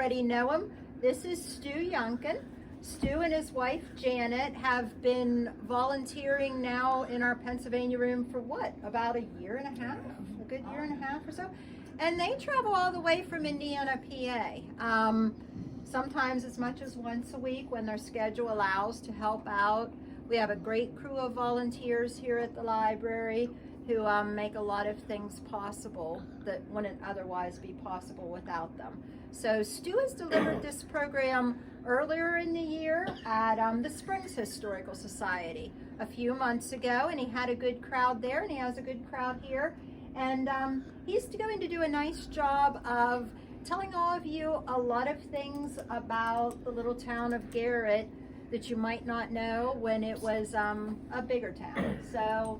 already know him. This is Stu Youngkin. Stu and his wife Janet have been volunteering now in our Pennsylvania room for what, about a year and a half? A good year and a half or so. And they travel all the way from Indiana, PA. Sometimes as much as once a week when their schedule allows to help out. We have a great crew of volunteers here at the library who make a lot of things possible that wouldn't otherwise be possible without them. So Stu has delivered this program earlier in the year at the Springs Historical Society a few months ago, and he had a good crowd there, and he has a good crowd here. And he's going to do a nice job of telling all of you a lot of things about the little town of Garrett that you might not know when it was a bigger town. So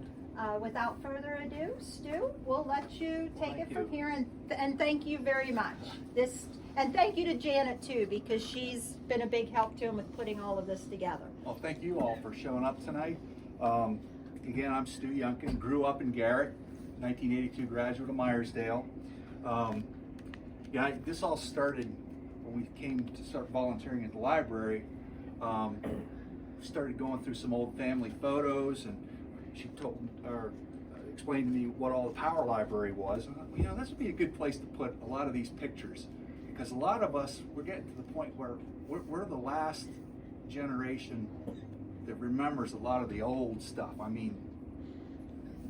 without further ado, Stu, we'll let you take it from here, and thank you very much. And thank you to Janet too, because she's been a big help to him with putting all of this together. Well, thank you all for showing up tonight. Again, I'm Stu Youngkin, grew up in Garrett, 1982 graduate of Myersdale. Yeah, this all started when we came to start volunteering at the library. Started going through some old family photos, and she explained to me what all the Power Library was. And you know, this would be a good place to put a lot of these pictures, because a lot of us, we're getting to the point where we're the last generation that remembers a lot of the old stuff. I mean,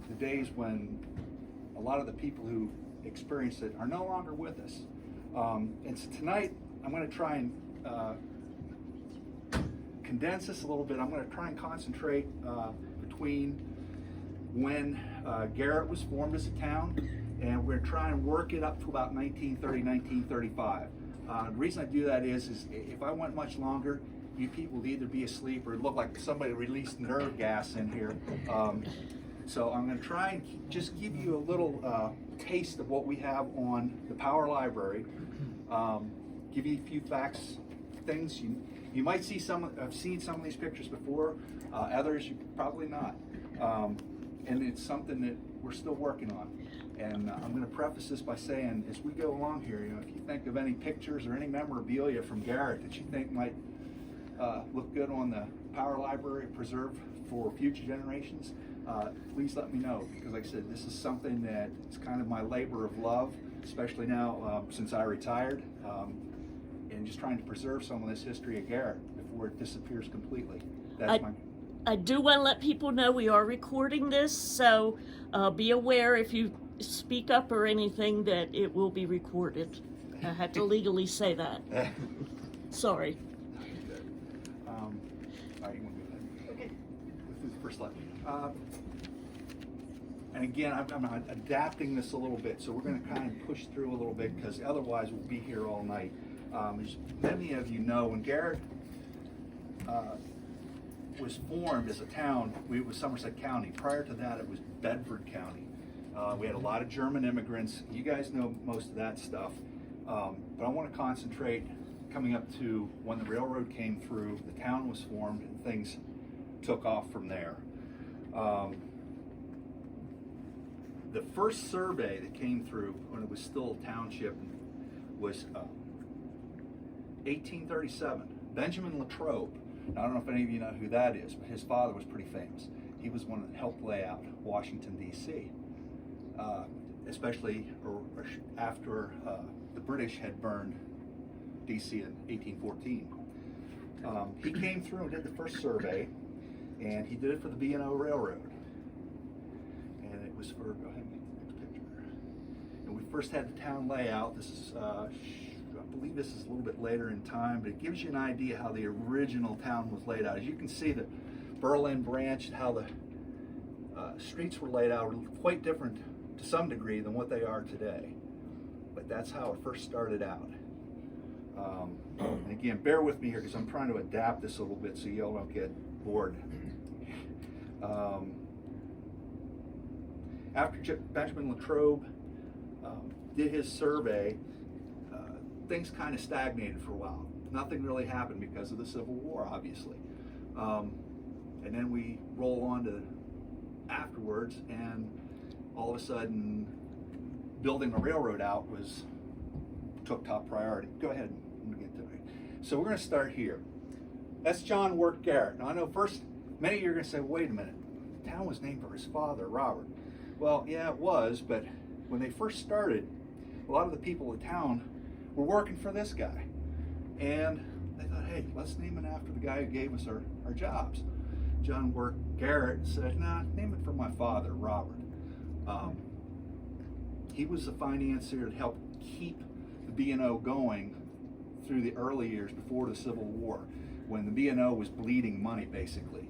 the days when a lot of the people who experienced it are no longer with us. And so tonight, I'm going to try and condense this a little bit. I'm going to try and concentrate between when Garrett was formed as a town, and we're trying to work it up to about 1930, 1935. The reason I do that is if I went much longer, you people would either be asleep or it looked like somebody released nerve gas in here. So I'm going to try and just give you a little taste of what we have on the Power Library. Give you a few facts, things you might see I've seen some of these pictures before, others you probably not. And it's something that we're still working on. And I'm going to preface this by saying, as we go along here, you know, if you think of any pictures or any memorabilia from Garrett that you think might look good on the Power Library, preserved for future generations, please let me know, because like I said, this is something that is kind of my labor of love, especially now since I retired, and just trying to preserve some of this history of Garrett before it disappears completely. I do want to let people know we are recording this, so be aware if you speak up or anything that it will be recorded. I had to legally say that. Sorry. All right, you want to go ahead? Okay. Let's do the first slide. And again, I'm adapting this a little bit, so we're going to kind of push through a little bit, because otherwise we'll be here all night. As many of you know, when Garrett was formed as a town, it was Somerset County. Prior to that, it was Bedford County. We had a lot of German immigrants. You guys know most of that stuff. But I want to concentrate coming up to when the railroad came through, the town was formed, and things took off from there. The first survey that came through when it was still a township was 1837. Benjamin Latrobe. Now, I don't know if any of you know who that is, but his father was pretty famous. He was one that helped lay out Washington, D.C., especially after the British had burned D.C. in 1814. He came through and did the first survey, and he did it for the B&O Railroad. And it was for, go ahead and make the next picture. And we first had the town layout. This is, I believe this is a little bit later in time, but it gives you an idea how the original town was laid out. As you can see, the Berlin branch, how the streets were laid out, were quite different to some degree than what they are today. But that's how it first started out. And again, bear with me here because I'm trying to adapt this a little bit so y'all don't get bored. After Benjamin Latrobe did his survey, things kind of stagnated for a while. Nothing really happened because of the Civil War, obviously. And then we roll on to afterwards, and all of a sudden, building a railroad out took top priority. Go ahead. So we're going to start here. That's John Work Garrett. Now I know first, many of you are going to say, wait a minute, the town was named for his father, Robert. Well, yeah, it was, but when they first started, a lot of the people in town were working for this guy. And they thought, hey, let's name it after the guy who gave us our jobs. John Work Garrett said, nah, name it for my father, Robert. He was the financier that helped keep the B&O going through the early years before the Civil War, when the B&O was bleeding money, basically.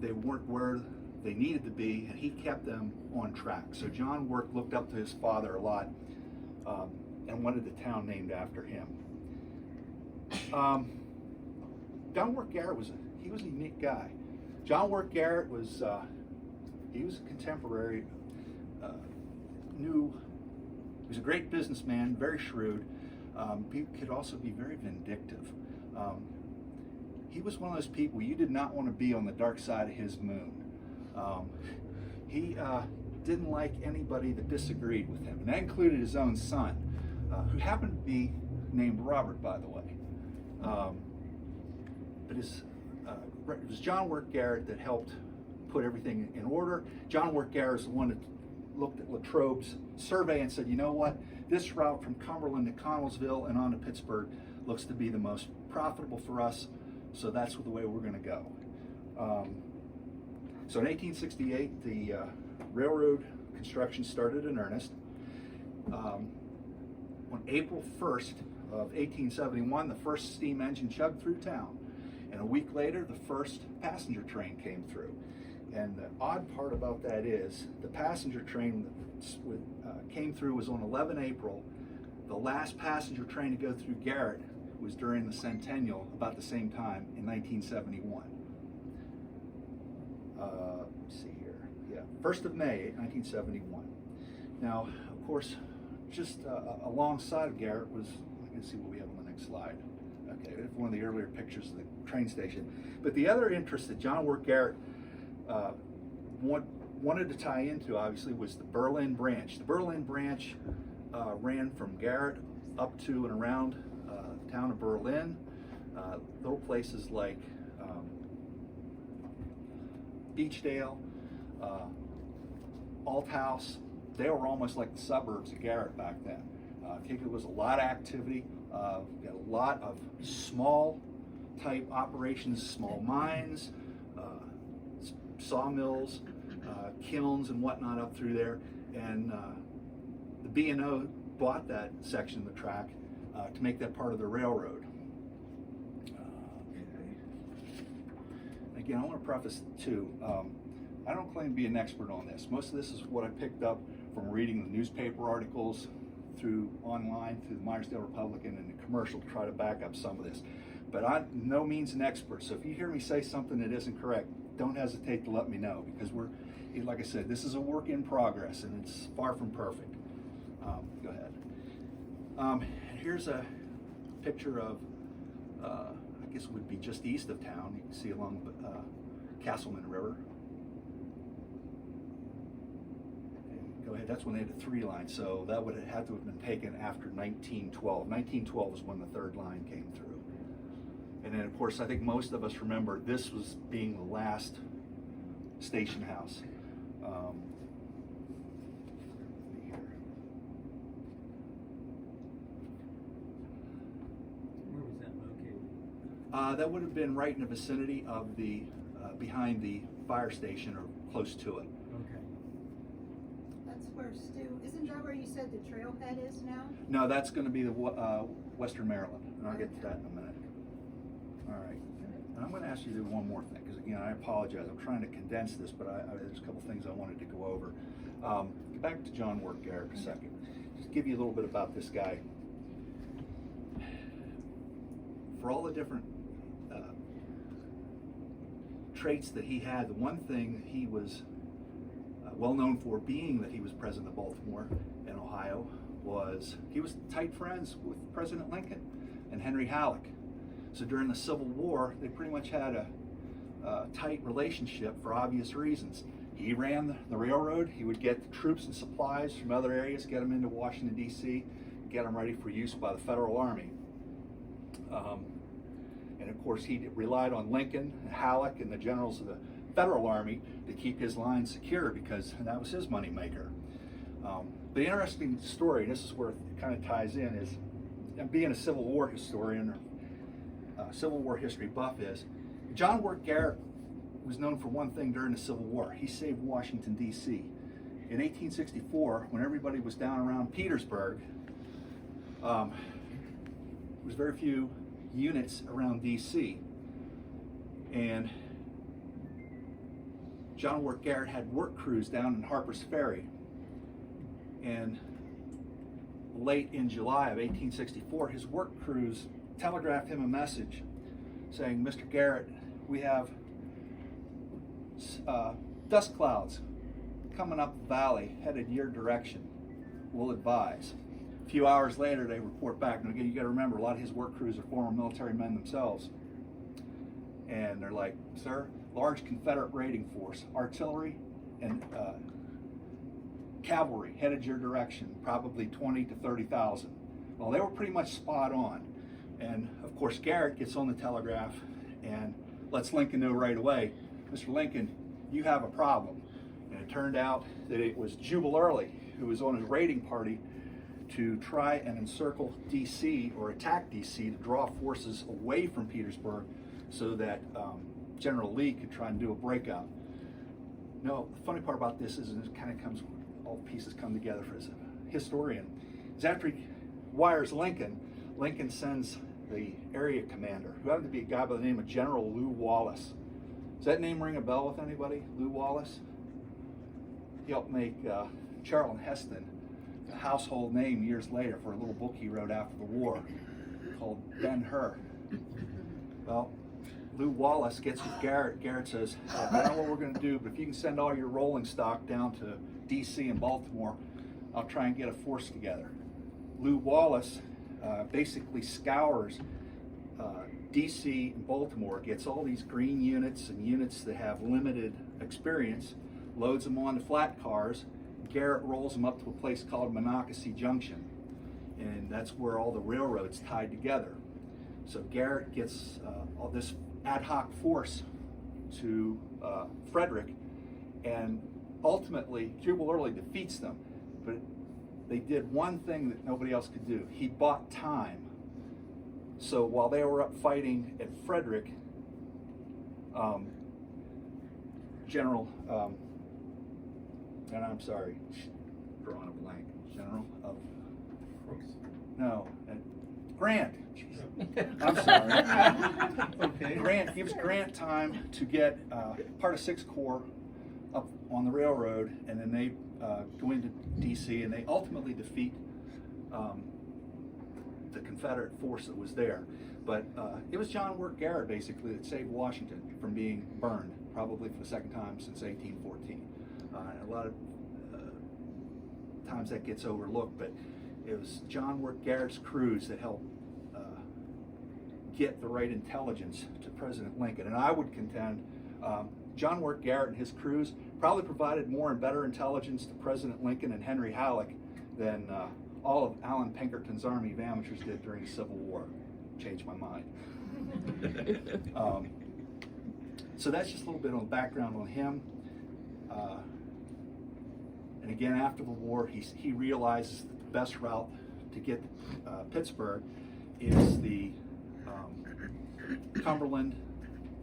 They weren't where they needed to be, and he kept them on track. So John Work looked up to his father a lot and wanted the town named after him. John Work Garrett was a unique guy. John Work Garrett was he was a contemporary. He was a great businessman, very shrewd. He could also be very vindictive. He was one of those people you did not want to be on the dark side of his moon. He didn't like anybody that disagreed with him, and that included his own son, who happened to be named Robert, by the way. But it was John Work Garrett that helped put everything in order. John Work Garrett is the one that looked at Latrobe's survey and said, you know what, this route from Cumberland to Connellsville and on to Pittsburgh looks to be the most profitable for us, so that's the way we're going to go. So in 1868, the railroad construction started in earnest. On April 1st of 1871, the first steam engine chugged through town, and a week later, the first passenger train came through. And the odd part about that is the passenger train that came through was on 11 April. The last passenger train to go through Garrett was during the centennial, about the same time in 1971. Let's see here. Yeah, 1st of May, 1971. Now, of course, just alongside of Garrett was, I can see what we have on the next slide. Okay, it's one of the earlier pictures of the train station. But the other interest that John Work Garrett wanted to tie into, obviously, was the Berlin branch. The Berlin branch ran from Garrett up to and around the town of Berlin. Little places like Beechdale, Althouse, they were almost like the suburbs of Garrett back then. I think there was a lot of activity. We had a lot of small type operations, small mines, sawmills, kilns and whatnot up through there, and the B&O bought that section of the track to make that part of the railroad. Again, I want to preface too, I don't claim to be an expert on this. Most of this is what I picked up from reading the newspaper articles, through online, through the Myersdale Republican and the commercial, to try to back up some of this. But I'm no means an expert, so if you hear me say something that isn't correct, don't hesitate to let me know, because like I said, this is a work in progress and it's far from perfect. Go ahead. Here's a picture of, I guess it would be just east of town. You can see along the Castleman River. Go ahead. That's when they had a 3 line, so that would have had to have been taken after 1912. 1912 was when the 3rd line came through. And then, of course, I think most of us remember this was being the last station house. Where was that located? That would have been right in the vicinity of the, behind the fire station or close to it. Okay. That's where Stu, isn't that where you said the trailhead is now? No, that's going to be the Western Maryland, and I'll get to that in a minute. All right. And I'm going to ask you to do one more thing, because again, I apologize. I'm trying to condense this, but there's a couple things I wanted to go over. Get back to John Work Garrett a second. Just give you a little bit about this guy. For all the different traits that he had, the one thing he was well known for, being that he was president of Baltimore and Ohio, was he was tight friends with President Lincoln and Henry Halleck. So during the Civil War, they pretty much had a tight relationship for obvious reasons. He ran the railroad. He would get the troops and supplies from other areas, get them into Washington, D.C., get them ready for use by the Federal Army. And of course, he relied on Lincoln, Halleck, and the generals of the Federal Army to keep his lines secure because that was his moneymaker. The interesting story, and this is where it kind of ties in, is being a Civil War historian or Civil War history buff is, John Work Garrett was known for one thing during the Civil War. He saved Washington, D.C. In 1864, when everybody was down around Petersburg, there was very few units around D.C. And John Work Garrett had work crews down in Harper's Ferry. And late in July of 1864, his work crews telegraphed him a message saying, "Mr. Garrett, we have dust clouds coming up the valley headed your direction. We'll advise." A few hours later, they report back. And again, you got to remember, a lot of his work crews are former military men themselves. And they're like, "Sir, large Confederate raiding force, artillery and cavalry headed your direction, probably 20 to 30,000. Well, they were pretty much spot on. And of course, Garrett gets on the telegraph and lets Lincoln know right away, "Mr. Lincoln, you have a problem." And it turned out that it was Jubal Early, who was on his raiding party to try and encircle D.C. or attack D.C. to draw forces away from Petersburg so that General Lee could try and do a breakout. No, the funny part about this is, and it kind of comes, all the pieces come together for as a historian, is after he wires Lincoln, Lincoln sends the area commander, who happened to be a guy by the name of General Lew Wallace. Does that name ring a bell with anybody? Lew Wallace? He helped make Charlton Heston a household name years later for a little book he wrote after the war called Ben-Hur. Well, Lew Wallace gets with Garrett. Garrett says, "I don't know what we're going to do, but if you can send all your rolling stock down to D.C. and Baltimore, I'll try and get a force together." Lew Wallace basically scours D.C. and Baltimore, gets all these green units and units that have limited experience, loads them onto flat cars. Garrett rolls them up to a place called Monocacy Junction, and that's where all the railroads tied together. So Garrett gets all this ad hoc force to Frederick, and ultimately Jubal Early defeats them. But they did one thing that nobody else could do. He bought time. So while they were up fighting at Frederick, General, and I'm sorry, drawing a blank, General of, no, Grant. I'm sorry. Okay. Grant gives Grant time to get part of 6th Corps up on the railroad, and then they go into D.C. and they ultimately defeat the Confederate force that was there. But it was John Work Garrett basically that saved Washington from being burned, probably for the second time since 1814. A lot of times that gets overlooked, but it was John Work Garrett's crews that helped get the right intelligence to President Lincoln. And I would contend John Work Garrett and his crews probably provided more and better intelligence to President Lincoln and Henry Halleck than all of Allen Pinkerton's Army of Amateurs did during the Civil War. Changed my mind. So that's just a little bit on the background on him. And again, after the war, he realizes that the best route to get Pittsburgh is the Cumberland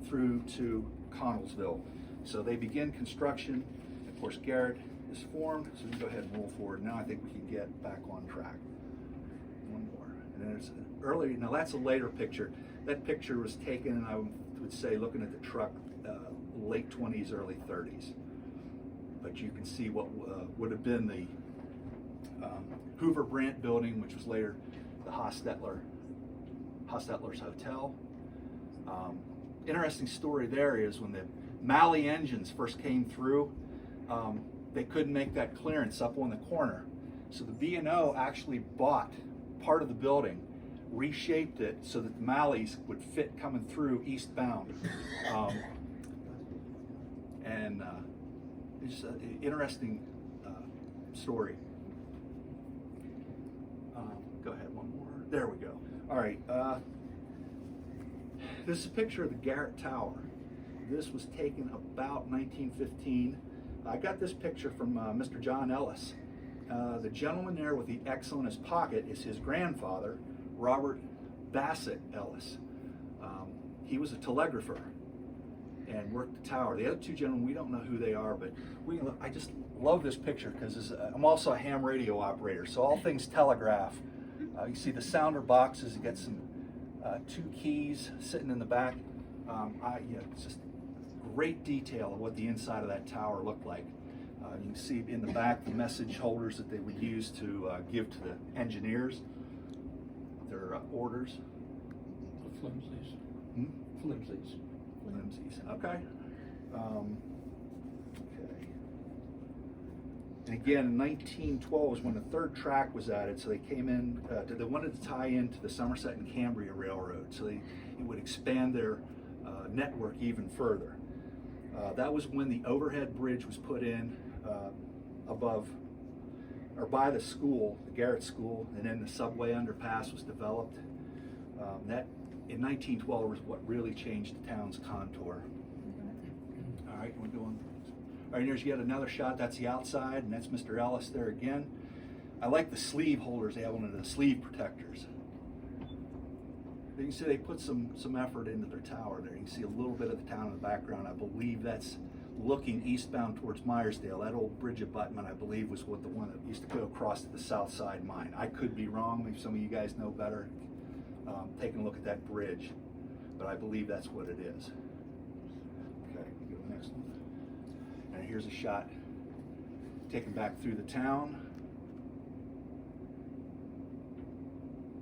through to Connellsville. So they begin construction. Of course, Garrett is formed, so we can go ahead and roll forward. Now I think we can get back on track. One more. And then there's earlier, now that's a later picture. That picture was taken, and I would say, looking at the truck, late 20s, early 30s. But you can see what would have been the Hoover Brandt building, which was later the Hostetler's Hotel. Interesting story there is when the Malley engines first came through, they couldn't make that clearance up on the corner. So the B&O actually bought part of the building, reshaped it so that the Malleys would fit coming through eastbound. It's just an interesting story. Go ahead, one more. There we go. All right. This is a picture of the Garrett Tower. This was taken about 1915. I got this picture from Mr. John Ellis. The gentleman there with the X on his pocket is his grandfather, Robert Bassett Ellis. He was a telegrapher and worked the tower. The other two gentlemen, we don't know who they are, but I just love this picture because I'm also a ham radio operator, so all things telegraph. You see the sounder boxes, you got some 2 keys sitting in the back. It's just great detail of what the inside of that tower looked like. You can see in the back the message holders that they would use to give to the engineers their orders. Flimsies. Hmm? Flimsies. Flimsies. Okay. Okay. And again, in 1912 was when the 3rd track was added, so they came in, they wanted to tie into the Somerset and Cambria Railroad, so it would expand their network even further. That was when the overhead bridge was put in above, or by the school, the Garrett School, and then the subway underpass was developed. That, in 1912, was what really changed the town's contour. All right, we're going. All right, here's yet another shot. That's the outside, and that's Mr. Ellis there again. I like the sleeve holders they have on the sleeve protectors. You can see they put some effort into their tower there. You can see a little bit of the town in the background. I believe that's looking eastbound towards Myersdale. That old bridge abutment, I believe, was the one that used to go across to the south side mine. I could be wrong. Maybe some of you guys know better. Taking a look at that bridge, but I believe that's what it is. Okay, we go to the next one. And here's a shot taken back through the town.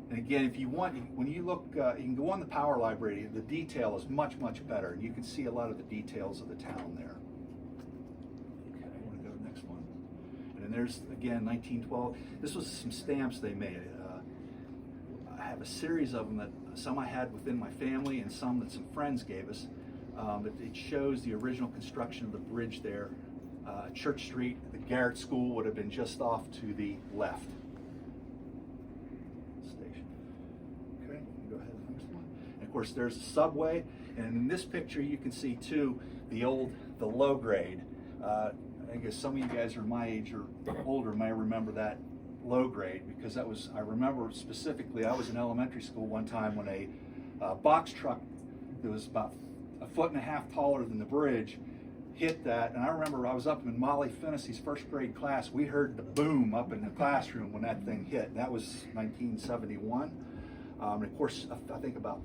And again, if you want, when you look, you can go on the Power Library. The detail is much, much better, and you can see a lot of the details of the town there. Okay, I want to go to the next one. And then there's, again, 1912. This was some stamps they made. I have a series of them that some I had within my family and some that some friends gave us. But it shows the original construction of the bridge there. Church Street, the Garrett School would have been just off to the left. Station. Okay, go ahead to the next one. And of course, there's the subway. And in this picture, you can see too the low grade. I guess some of you guys are my age or older may remember that low grade, because that was, I remember specifically, I was in elementary school one time when a box truck that was about 1.5 feet taller than the bridge hit that, and I remember I was up in Molly Finnessey's 1st grade class. We heard the boom up in the classroom when that thing hit. That was 1971. And of course, I think about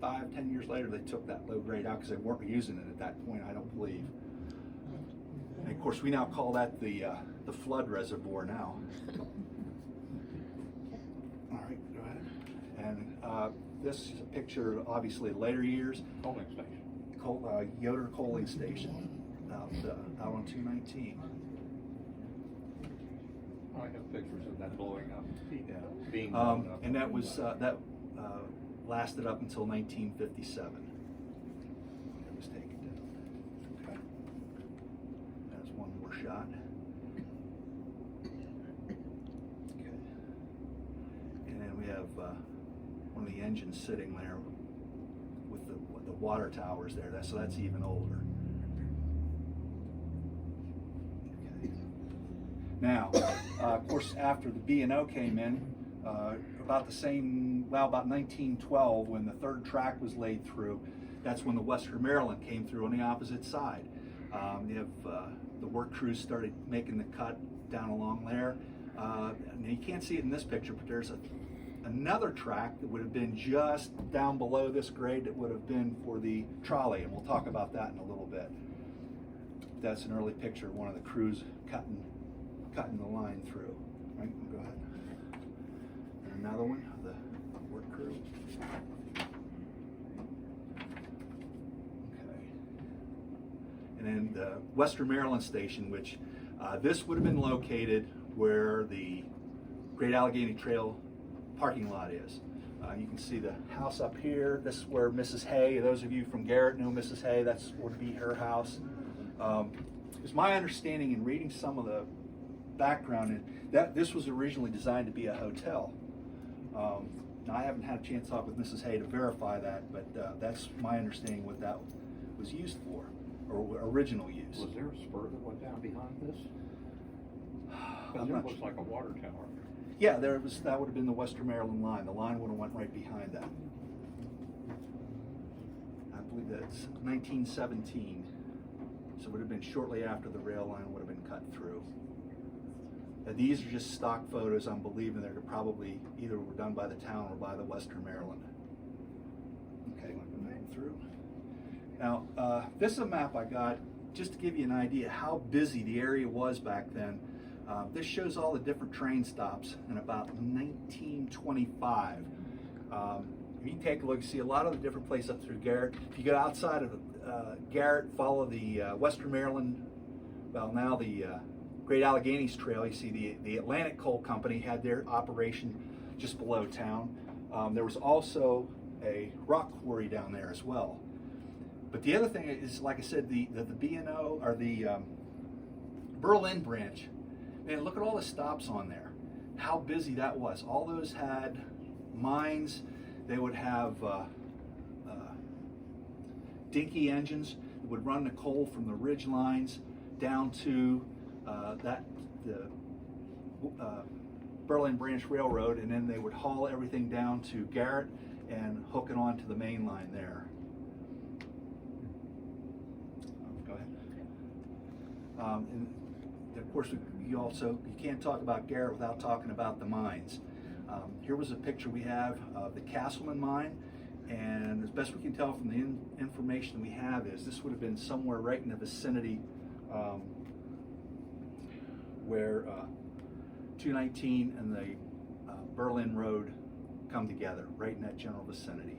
5-10 years later, they took that low grade out because they weren't using it at that point, I don't believe. And of course, we now call that the flood reservoir now. All right, go ahead. And this is a picture, obviously, of later years. Coaling station. Yoder Coaling Station out on 219. I have pictures of that blowing up. Yeah. Being blown up. And that was lasted up until 1957. It was taken down. Okay. That's one more shot. Okay. And then we have one of the engines sitting there with the water towers there. So that's even older. Okay. Now, of course, after the B&O came in, about 1912, when the 3rd track was laid through, that's when the Western Maryland came through on the opposite side. You have the work crews started making the cut down along there. And you can't see it in this picture, but there's another track that would have been just down below this grade that would have been for the trolley, and we'll talk about that in a little bit. That's an early picture of one of the crews cutting the line through. Right, go ahead. And another one of the work crew. Okay. And then the Western Maryland Station, which this would have been located where the Great Allegheny Trail parking lot is. You can see the house up here. This is where Mrs. Hay, those of you from Garrett know Mrs. Hay, that's would be her house. It's my understanding in reading some of the background that this was originally designed to be a hotel. Now, I haven't had a chance to talk with Mrs. Hay to verify that, but that's my understanding what that was used for, or original use. Was there a spur that went down behind this? I'm Because it not looks sure. like a water tower. Yeah, there was. That would have been the Western Maryland line. The line would have went right behind that. I believe that's 1917. So it would have been shortly after the rail line would have been cut through. These are just stock photos. I'm believing they're probably either were done by the town or by the Western Maryland. Okay, going through. Now, this is a map I got just to give you an idea how busy the area was back then. This shows all the different train stops in about 1925. If you take a look, you see a lot of the different places up through Garrett. If you go outside of Garrett, follow the Western Maryland, well, now the Great Alleghenies Trail, you see the Atlantic Coal Company had their operation just below town. There was also a rock quarry down there as well. But the other thing is, like I said, the B&O, or the Berlin branch, man, look at all the stops on there. How busy that was. All those had mines. They would have dinky engines that would run the coal from the ridge lines down to the Berlin Branch Railroad, and then they would haul everything down to Garrett and hook it onto the main line there. Go ahead. And of course, you can't talk about Garrett without talking about the mines. Here was a picture we have of the Castleman mine, and as best we can tell from the information we have is this would have been somewhere right in the vicinity where 219 and the Berlin Road come together, right in that general vicinity.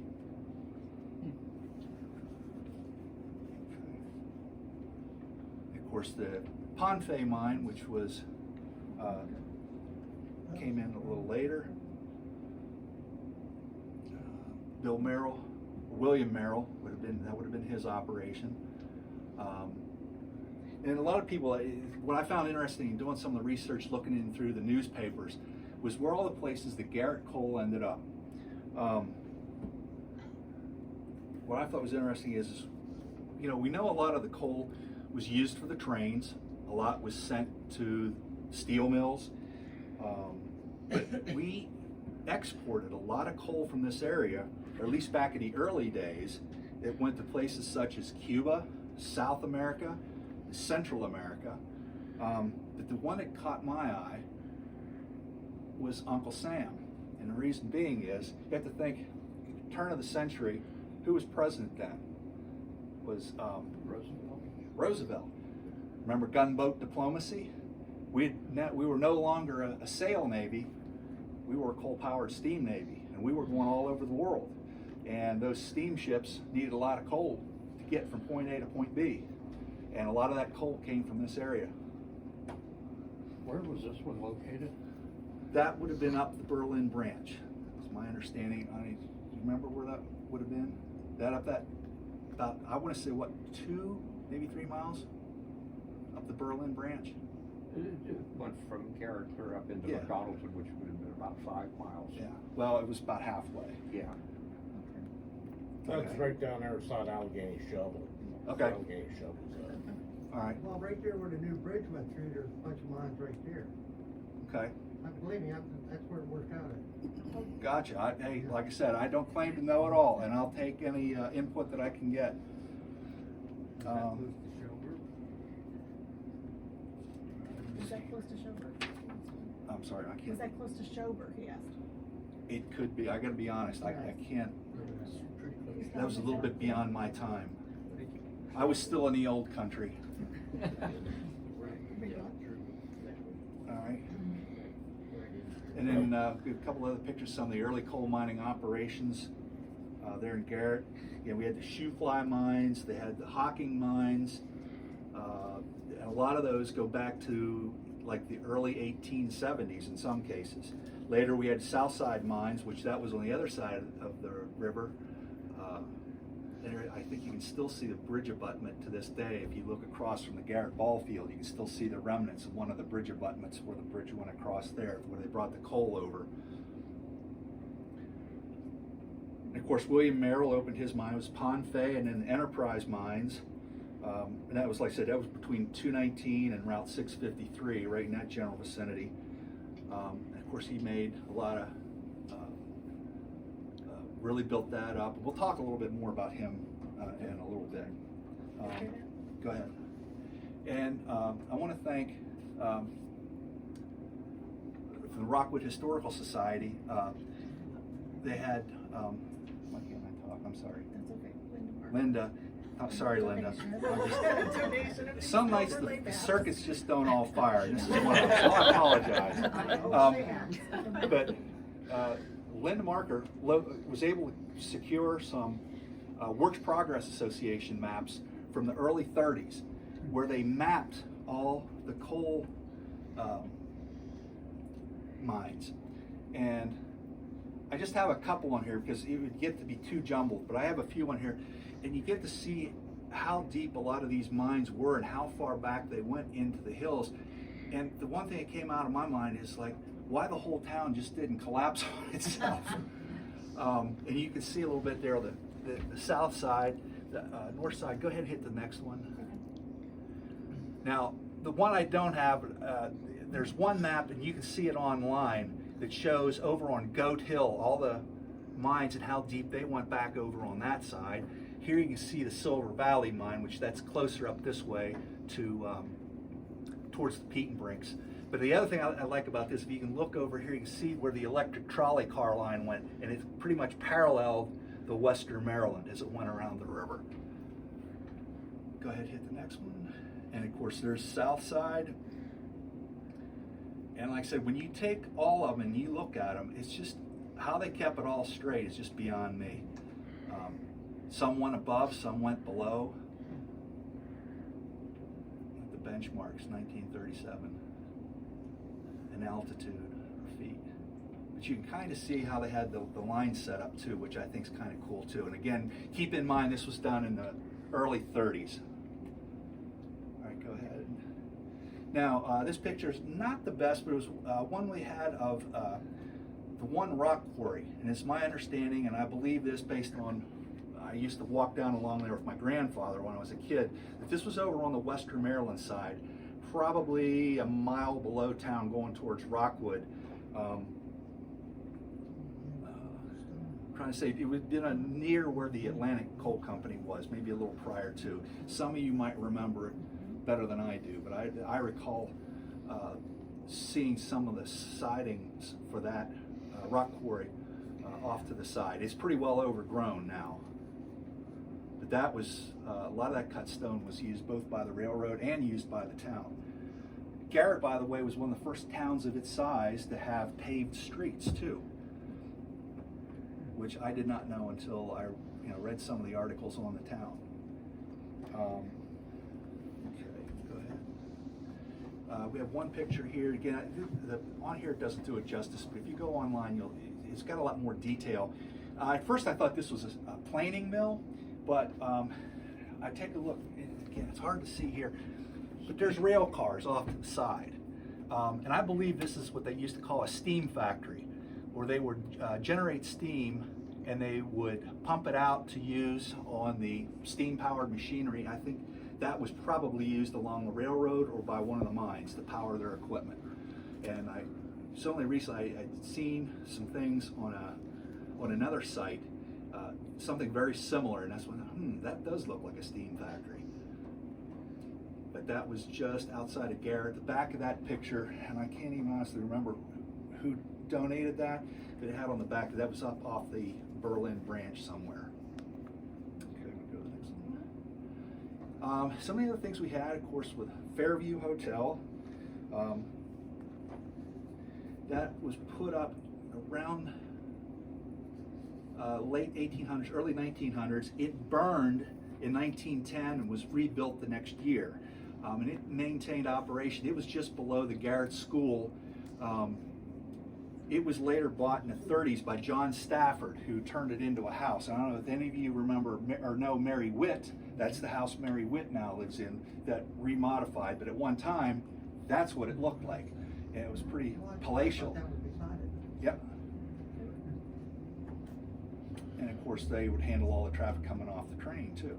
Of course, the Ponfay mine, which was came in a little later. Bill Merrill, William Merrill would have been his operation. And a lot of people, what I found interesting in doing some of the research, looking in through the newspapers, was where all the places the Garrett coal ended up. What I thought was interesting is, you know, we know a lot of the coal was used for the trains. A lot was sent to steel mills. But we exported a lot of coal from this area, or at least back in the early days. It went to places such as Cuba, South America, Central America. But the one that caught my eye was Uncle Sam. And the reason being is, you have to think, turn of the century, who was president then? Was Roosevelt. Remember gunboat diplomacy? We were no longer a sail navy, we were a coal-powered steam navy, and we were going all over the world. And those steamships needed a lot of coal to get from point A to point B. And a lot of that coal came from this area. Where was this one located? That would have been up the Berlin branch, is my understanding. You remember where that would have been? About, I want to say, what, 2, maybe 3 miles up the Berlin branch? It went from Garrett clear up into Yeah. McDonaldton, which would have been about 5 miles. Yeah, well, it was about halfway. Yeah. That's Okay. right down there beside Allegheny Shovel. Okay. Allegheny Shovel's there. All right, Well, right there where the new bridge went through, there's a bunch of mines right there. okay. Believe me, that's where it worked out at. Gotcha. Hey, like I said, I don't claim to know it all, and I'll take any input that I can get. Is that close to Schober? I'm sorry, I Is can't. that close to Schober, he asked? It could be. I got to be honest. I can't. That was a little bit beyond my time. I was still in the old country. All right. And then a couple other pictures, some of the early coal mining operations there in Garrett. Yeah, we had the shoe fly mines, they had the hocking mines, and a lot of those go back to like the early 1870s in some cases. Later we had Southside mines, which that was on the other side of the river. There, I think you can still see the bridge abutment to this day. If you look across from the Garrett ball field, you can still see the remnants of one of the bridge abutments where the bridge went across there, where they brought the coal over. of course, William Merrill opened his mine. It was Ponfay and then Enterprise Mines. And that was, like I said, that was between 219 and Route 653, right in that general vicinity. And of course, he made a lot of, really built that up. We'll talk a little bit more about him in a little bit. Go ahead. And I want to thank from the Rockwood Historical Society. They had, why can't I talk? I'm sorry. That's okay. Linda. I'm sorry, Linda. Donation. Some nights the circuits just don't all fire. This is one of them, so I apologize. But Linda Marker was able to secure some Works Progress Association maps from the early 30s, where they mapped all the coal mines. And I just have a couple on here because it would get to be too jumbled, but I have a few on here, and you get to see how deep a lot of these mines were and how far back they went into the hills. And the one thing that came out of my mind is like, why the whole town just didn't collapse on itself. And you can see a little bit there, the south side, the north side. Go ahead and hit the next one. Now, the one I don't have, there's one map, and you can see it online, that shows over on Goat Hill all the mines and how deep they went back over on that side. Here you can see the Silver Valley mine, which that's closer up this way to towards the Peat and Brinks. But the other thing I like about this, if you can look over here, you can see where the electric trolley car line went, and it pretty much paralleled the Western Maryland as it went around the river. Go ahead, hit the next one. And of course, there's South Side. And like I said, when you take all of them and you look at them, it's just how they kept it all straight is just beyond me. Some went above, some went below. The benchmarks, 1937. And altitude, feet. But you can kind of see how they had the line set up too, which I think is kind of cool too. And again, keep in mind this was done in the early 30s. All right, go ahead. Now, this picture is not the best, but it was one we had of the one rock quarry. And it's my understanding, and I believe this based on, I used to walk down along there with my grandfather when I was a kid, that this was over on the Western Maryland side, probably a mile below town going towards Rockwood. Trying to say, it would have been near where the Atlantic Coal Company was, maybe a little prior to. Some of you might remember it better than I do, but I recall seeing some of the sidings for that rock quarry off to the side. It's pretty well overgrown now. But that was, a lot of that cut stone was used both by the railroad and used by the town. Garrett, by the way, was one of the first towns of its size to have paved streets too, which I did not know until I read some of the articles on the town. Okay, go ahead. We have one picture here. Again, on here it doesn't do it justice, but if you go online, it's got a lot more detail. At first I thought this was a planing mill, but I take a look, again, it's hard to see here, but there's rail cars off to the side. And I believe this is what they used to call a steam factory, where they would generate steam and they would pump it out to use on the steam-powered machinery. I think that was probably used along the railroad or by one of the mines to power their equipment. And only recently I'd seen some things on another site, something very similar, and that's when that does look like a steam factory. But that was just outside of Garrett. The back of that picture, and I can't even honestly remember who donated that, but it had on the back that was up off the Berlin branch somewhere. Okay, we'll go to the next one. Some of the other things we had, of course, with Fairview Hotel, that was put up around late 1800s, early 1900s. It burned in 1910 and was rebuilt the next year. And it maintained operation. It was just below the Garrett School. It was later bought in the 30s by John Stafford, who turned it into a house. I don't know if any of you remember or know Mary Witt. That's the house Mary Witt now lives in, that remodified. But at one time, that's what it looked like. And it was pretty palatial. That was beside it. Yep. And of course, they would handle all the traffic coming off the train too.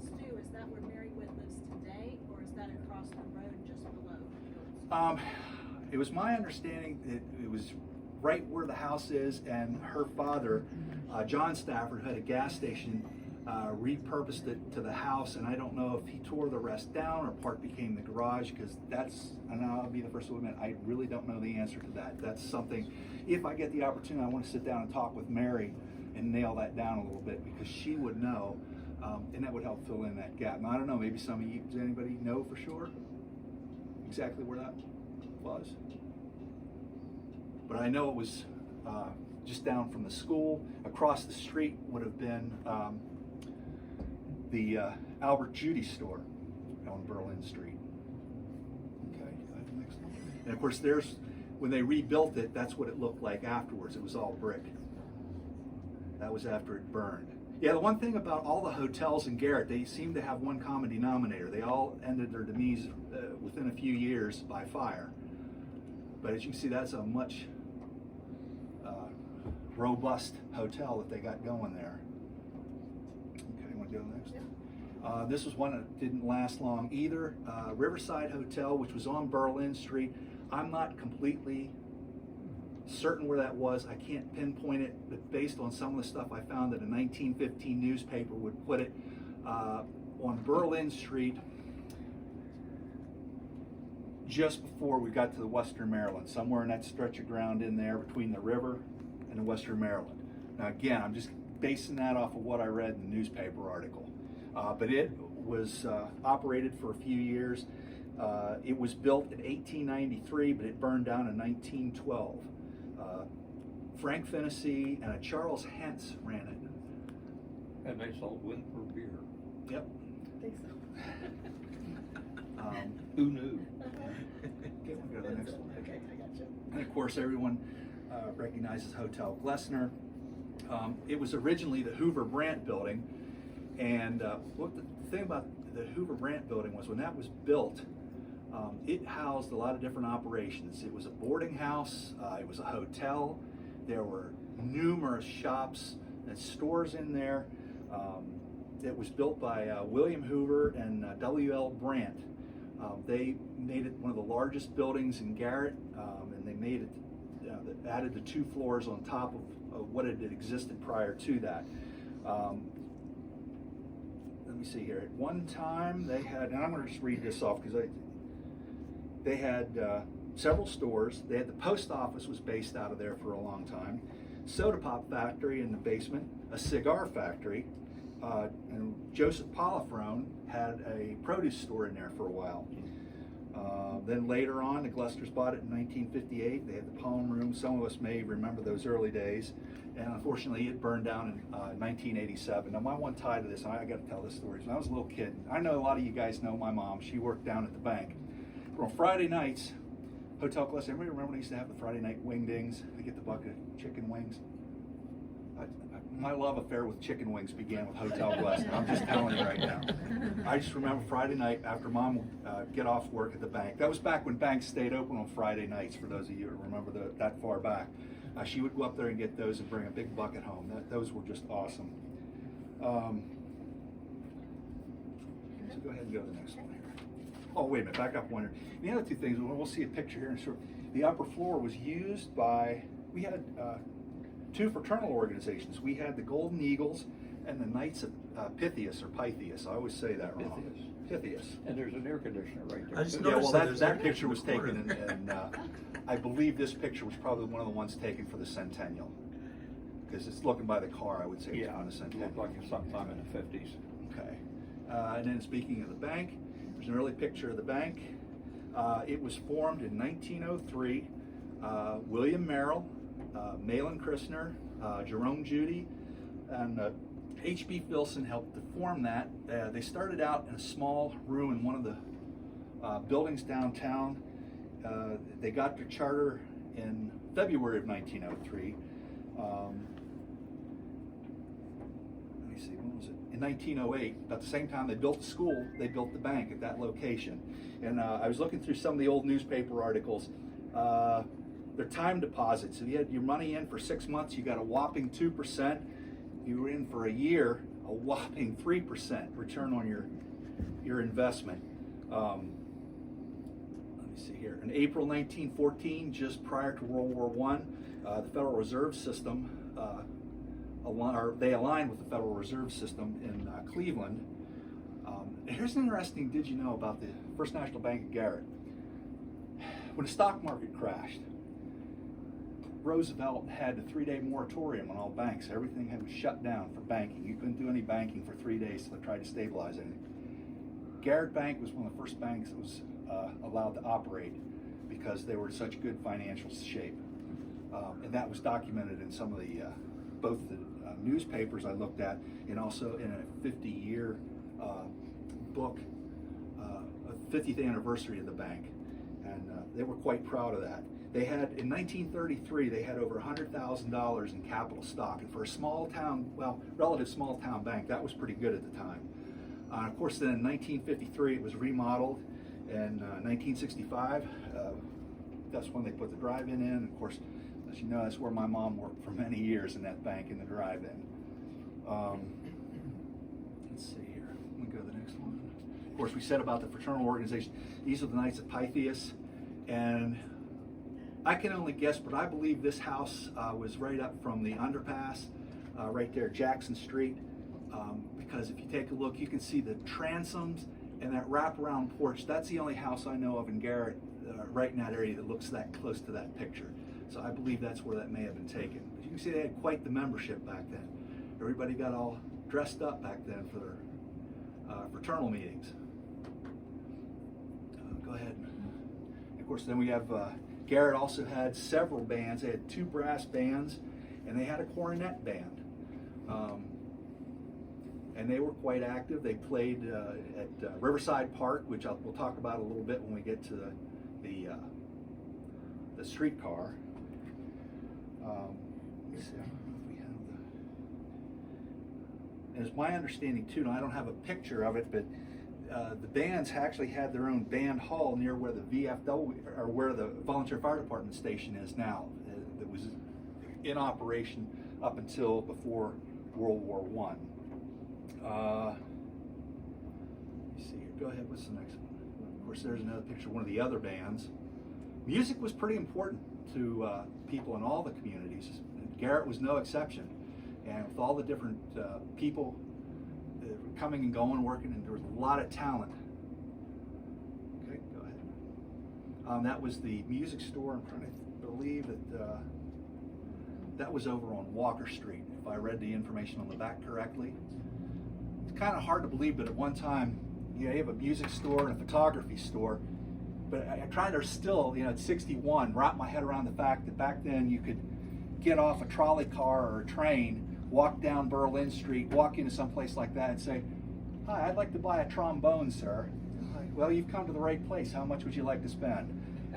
Stu, is that where Mary Witt lives today, or is that across the road just below? It was my understanding that it was right where the house is, and her father, John Stafford, who had a gas station, repurposed it to the house, and I don't know if he tore the rest down or part became the garage, because and I'll be the first to admit, I really don't know the answer to that. That's something, if I get the opportunity, I want to sit down and talk with Mary and nail that down a little bit, because she would know, and that would help fill in that gap. Now, I don't know, maybe some of you, does anybody know for sure exactly where that was? But I know it was just down from the school. Across the street would have been the Albert Judy store on Berlin Street. Okay, next one. And of course, when they rebuilt it, that's what it looked like afterwards. It was all brick. That was after it burned. Yeah, the one thing about all the hotels in Garrett, they seem to have one common denominator. They all ended their demise within a few years by fire. But as you can see, that's a much robust hotel that they got going there. Okay, you want to go next? Yeah. This was one that didn't last long either. Riverside Hotel, which was on Berlin Street. I'm not completely certain where that was. I can't pinpoint it, but based on some of the stuff I found that a 1915 newspaper would put it on Berlin Street just before we got to the Western Maryland, somewhere in that stretch of ground in there between the river and the Western Maryland. Now again, I'm just basing that off of what I read in the newspaper article. But it was operated for a few years. It was built in 1893, but it burned down in 1912. Frank Fennessy and a Charles Hentz ran it. And they sold Winthrop beer. Yep. I think so. Who knew? Okay, we'll go to the next one. Okay, I got you. And of course, everyone recognizes Hotel Glessner. It was originally the Hoover Brandt building, and what the thing about the Hoover Brandt building was when that was built, it housed a lot of different operations. It was a boarding house, it was a hotel, there were numerous shops and stores in there. It was built by William Hoover and W.L. Brandt. They made it one of the largest buildings in Garrett, and they made it, added the 2 floors on top of what had existed prior to that. Let me see here. At one time, they had, and I'm going to just read this off because they had several stores. They had the post office was based out of there for a long time, soda pop factory in the basement, a cigar factory, and Joseph Polifrone had a produce store in there for a while. Then later on, the Glessners bought it in 1958. They had the Palm Room. Some of us may remember those early days. And unfortunately, it burned down in 1987. Now, my one tie to this, and I got to tell this story. When I was a little kid, I know a lot of you guys know my mom. She worked down at the bank. But on Friday nights, Hotel Glessner, everybody remember when they used to have the Friday night wingdings? They get the bucket of chicken wings. My love affair with chicken wings began with Hotel Glessner. I'm just telling you right now. I just remember Friday night after Mom would get off work at the bank. That was back when banks stayed open on Friday nights, for those of you who remember that far back. She would go up there and get those and bring a big bucket home. Those were just awesome. So go ahead and go to the next one here. Oh, wait a minute, back up one here. The other two things, we'll see a picture here. So the upper floor was used by, we had 2 fraternal organizations. We had the Golden Eagles and the Knights of Pythias, or Pythias. I always say that wrong. Pythias. And there's an air conditioner right there. I just too. Yeah, noticed well, there's that air picture was conditioning taken, and I believe this picture was probably one of the ones taken for the Centennial. Because it's looking by the car, I would say it's Yeah, on the it Centennial. looked like it's sometime in the 50s. Okay. And then speaking of the bank, there's an early picture of the bank. It was formed in 1903. William Merrill, Malin Christner, Jerome Judy, and H.B. Filson helped to form that. They started out in a small room in one of the buildings downtown. They got their charter in February of 1903. Let me see, when was it? In 1908, about the same time they built the school, they built the bank at that location. And I was looking through some of the old newspaper articles. They're time deposits. If you had your money in for 6 months, you got a whopping 2%. If you were in for a year, a whopping 3% return on your investment. Let me see here. In April 1914, just prior to World War I, the Federal Reserve System, they aligned with the Federal Reserve System in Cleveland. Here's an interesting did you know about the First National Bank of Garrett. When the stock market crashed, Roosevelt had a 3-day moratorium on all banks. Everything was shut down for banking. You couldn't do any banking for 3 days to try to stabilize anything. Garrett Bank was one of the first banks that was allowed to operate because they were in such good financial shape. And that was documented in some of the, both the newspapers I looked at and also in a 50-year book, a 50th anniversary of the bank. And they were quite proud of that. They had, in 1933, they had over $100,000 in capital stock. And for a small town, well, relative small town bank, that was pretty good at the time. Of course, then in 1953, it was remodeled. In 1965, that's when they put the drive-in in. Of course, as you know, that's where my mom worked for many years in that bank in the drive-in. Let's see here. Let me go to the next one. Of course, we said about the fraternal organization. These are the Knights of Pythias. And I can only guess, but I believe this house was right up from the underpass, right there, Jackson Street. Because if you take a look, you can see the transoms and that wraparound porch. That's the only house I know of in Garrett, right in that area, that looks that close to that picture. So I believe that's where that may have been taken. But you can see they had quite the membership back then. Everybody got all dressed up back then for their fraternal meetings. Go ahead. Of course, then we have Garrett also had several bands. They had 2 brass bands, and they had a cornet band. And they were quite active. They played at Riverside Park, which we'll talk about a little bit when we get to the streetcar. Let me see, I don't know if we have the... And it's my understanding too, and I don't have a picture of it, but the bands actually had their own band hall near where the VFW, or where the Volunteer Fire Department station is now. That was in operation up until before World War I. Let me see here. Go ahead. What's the next one? Of course, there's another picture of one of the other bands. Music was pretty important to people in all the communities. And Garrett was no exception. And with all the different people coming and going, working, and there was a lot of talent. Okay, go ahead. That was the music store. I'm trying to believe that that was over on Walker Street, if I read the information on the back correctly. It's kind of hard to believe, but at one time, you have a music store and a photography store. But I tried to still, at 61, wrap my head around the fact that back then you could get off a trolley car or a train, walk down Berlin Street, walk into some place like that and say, "Hi, I'd like to buy a trombone, sir." Like, well, you've come to the right place. How much would you like to spend?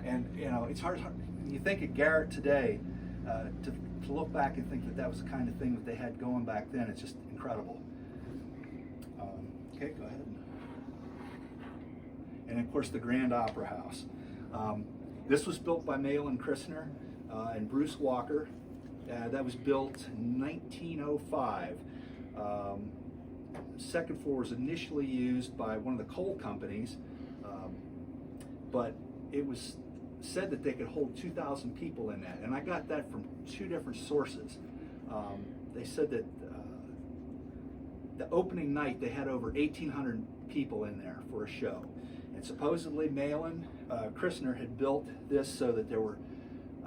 And, it's hard. When you think of Garrett today, to look back and think that that was the kind of thing that they had going back then, it's just incredible. Okay, go ahead. And of course, the Grand Opera House. This was built by Malin Christner and Bruce Walker. That was built in 1905. The second floor was initially used by one of the coal companies, but it was said that they could hold 2,000 people in that. And I got that from 2 different sources. They said that the opening night they had over 1,800 people in there for a show. And supposedly Malin Christner had built this so that there were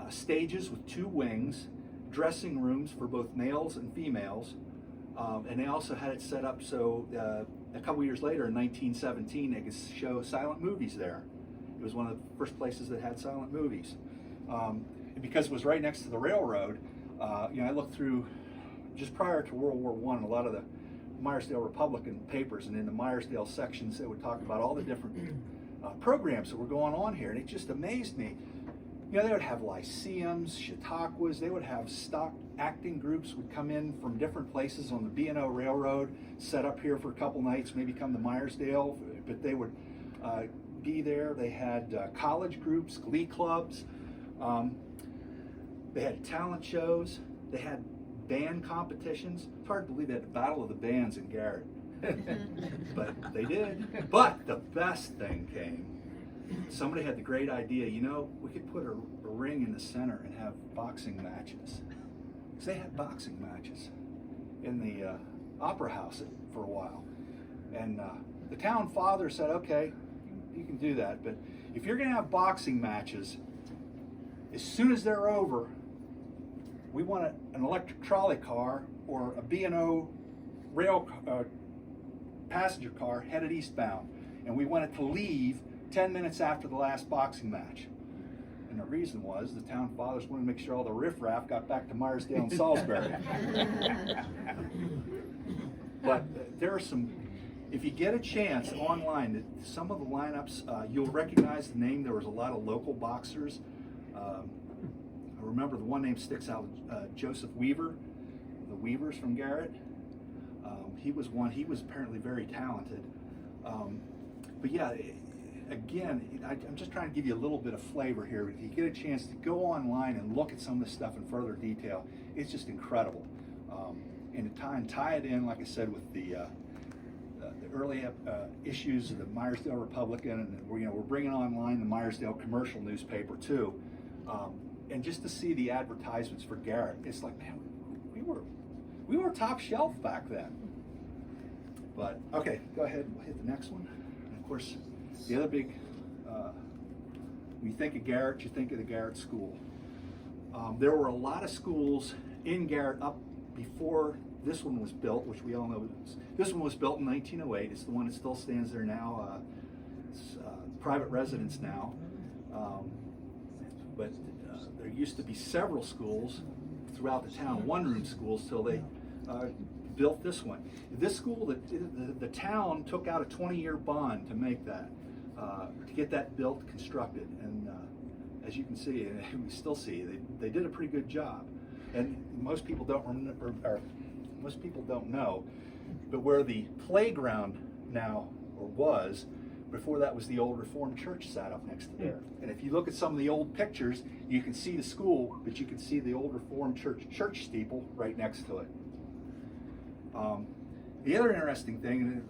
stages with 2 wings, dressing rooms for both males and females, and they also had it set up so a couple years later in 1917 they could show silent movies there. It was one of the first places that had silent movies. And because it was right next to the railroad, I looked through just prior to World War I, a lot of the Myersdale Republican papers, and in the Myersdale sections they would talk about all the different programs that were going on here, and it just amazed me. They would have lyceums, chautauquas, they would have stock acting groups would come in from different places on the B&O Railroad, set up here for a couple nights, maybe come to Myersdale, but they would be there. They had college groups, glee clubs. They had talent shows. They had band competitions. It's hard to believe they had the Battle of the Bands in Garrett. But they did. But the best thing came. Somebody had the great idea, you know, we could put a ring in the center and have boxing matches. Because they had boxing matches in the Opera House for a while. And the town father said, okay, you can do that, but if you're going to have boxing matches, as soon as they're over, we want an electric trolley car or a B&O rail passenger car headed eastbound. And we want it to leave 10 minutes after the last boxing match. And the reason was the town fathers wanted to make sure all the riffraff got back to Myersdale and Salisbury. But there are some, if you get a chance online, some of the lineups, you'll recognize the name. There was a lot of local boxers. I remember the one name sticks out, Joseph Weaver, the Weavers from Garrett. He was one, he was apparently very talented. But yeah, again, I'm just trying to give you a little bit of flavor here. If you get a chance to go online and look at some of this stuff in further detail, it's just incredible. And to tie it in, like I said, with the early issues of the Myersdale Republican, and we're bringing online the Myersdale commercial newspaper too. And just to see the advertisements for Garrett, it's like, man, we were top shelf back then. But okay, go ahead and hit the next one. And of course, the other big, when you think of Garrett, you think of the Garrett School. There were a lot of schools in Garrett up before this one was built, which we all know. This one was built in 1908. It's the one that still stands there now. It's private residence now. But there used to be several schools throughout the town, one-room schools, till they built this one. This school, the town took out a 20-year bond to make that, to get that built, constructed. And as you can see, and we still see, they did a pretty good job. And most people don't remember, or most people don't know, but where the playground now, or was, before that was the old Reformed church sat up next to there. And if you look at some of the old pictures, you can see the school, but you can see the old Reformed church steeple right next to it. The other interesting thing,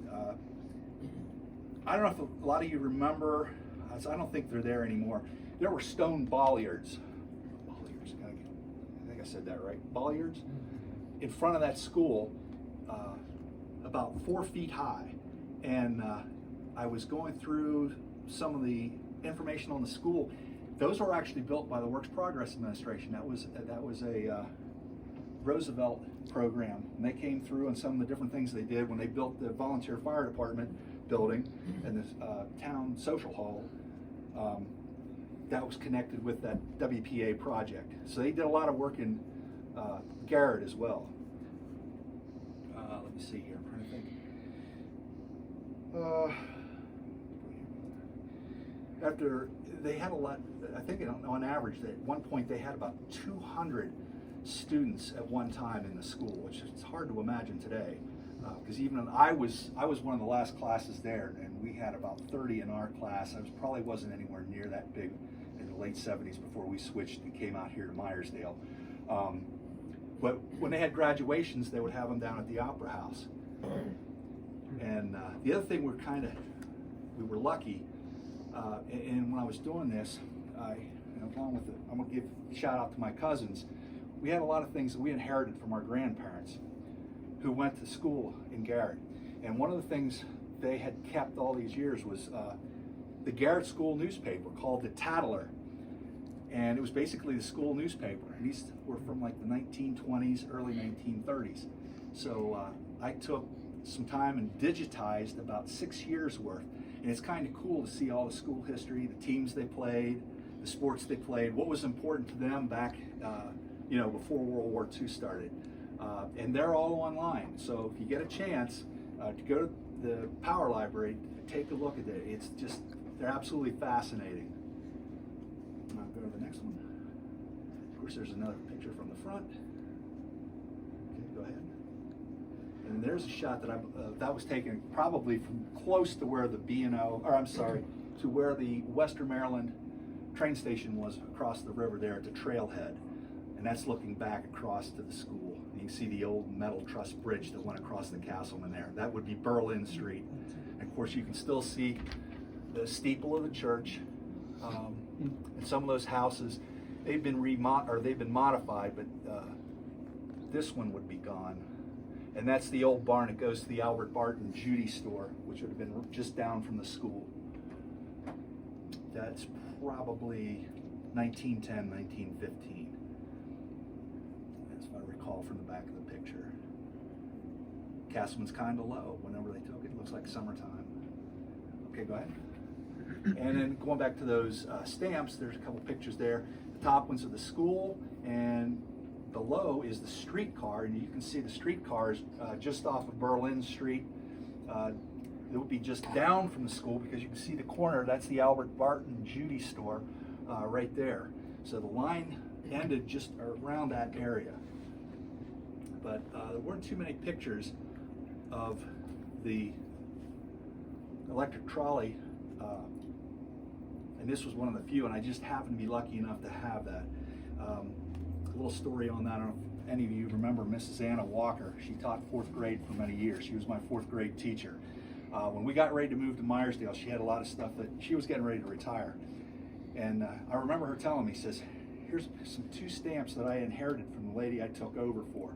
I don't know if a lot of you remember, I don't think they're there anymore. There were stone bollards. I think I said that right. Bollards in front of that school, about 4 feet high. And I was going through some of the information on the school. Those were actually built by the Works Progress Administration. That was a Roosevelt program, and they came through on some of the different things they did when they built the volunteer fire department building and the town social hall. That was connected with that WPA project. So they did a lot of work in Garrett as well. Let me see here, I'm trying to think. After they had a lot, I think on average, at one point they had about 200 students at one time in the school, which is hard to imagine today. Because even I was one of the last classes there, and we had about 30 in our class. Probably wasn't anywhere near that big in the late 70s before we switched and came out here to Myersdale. But when they had graduations, they would have them down at the Opera House. And the other thing we were lucky, and when I was doing this, along with I'm going to give a shout out to my cousins. We had a lot of things that we inherited from our grandparents who went to school in Garrett. And one of the things they had kept all these years was the Garrett school newspaper called the Tattler. And it was basically the school newspaper. And these were from like the 1920s, early 1930s. So I took some time and digitized about 6 years worth. And it's kind of cool to see all the school history, the teams they played, the sports they played, what was important to them back before World War II started. And they're all online. So if you get a chance to go to the Power Library, take a look at it. It's just, they're absolutely fascinating. I'll go to the next one. Of course, there's another picture from the front. Okay, go ahead. And there's a shot that was taken probably from close to where the to where the Western Maryland train station was across the river there at the trailhead. and that's looking back across to the school. You can see the old metal truss bridge that went across the Castleman there. That would be Berlin Street. And of course, you can still see the steeple of the church, and some of those houses. They've been modified, but this one would be gone. And that's the old barn that goes to the Albert Barton Judy store, which would have been just down from the school. That's probably 1910, 1915. That's what I recall from the back of the picture. Castleman's kind of low whenever they took it. It looks like summertime. Okay, go ahead. And then going back to those stamps, there's a couple pictures there. The top ones are the school, and below is the streetcar, and you can see the streetcars just off of Berlin Street. It would be just down from the school because you can see the corner. That's the Albert Barton Judy store right there. So the line ended just around that area. But there weren't too many pictures of the electric trolley, and this was one of the few, and I just happened to be lucky enough to have that. A little story on that. I don't know if any of you remember Mrs. Anna Walker. She taught 4th grade for many years. She was my 4th grade teacher. When we got ready to move to Myersdale, she had a lot of stuff that she was getting ready to retire. And I remember her telling me, says, here's some 2 stamps that I inherited from the lady I took over for.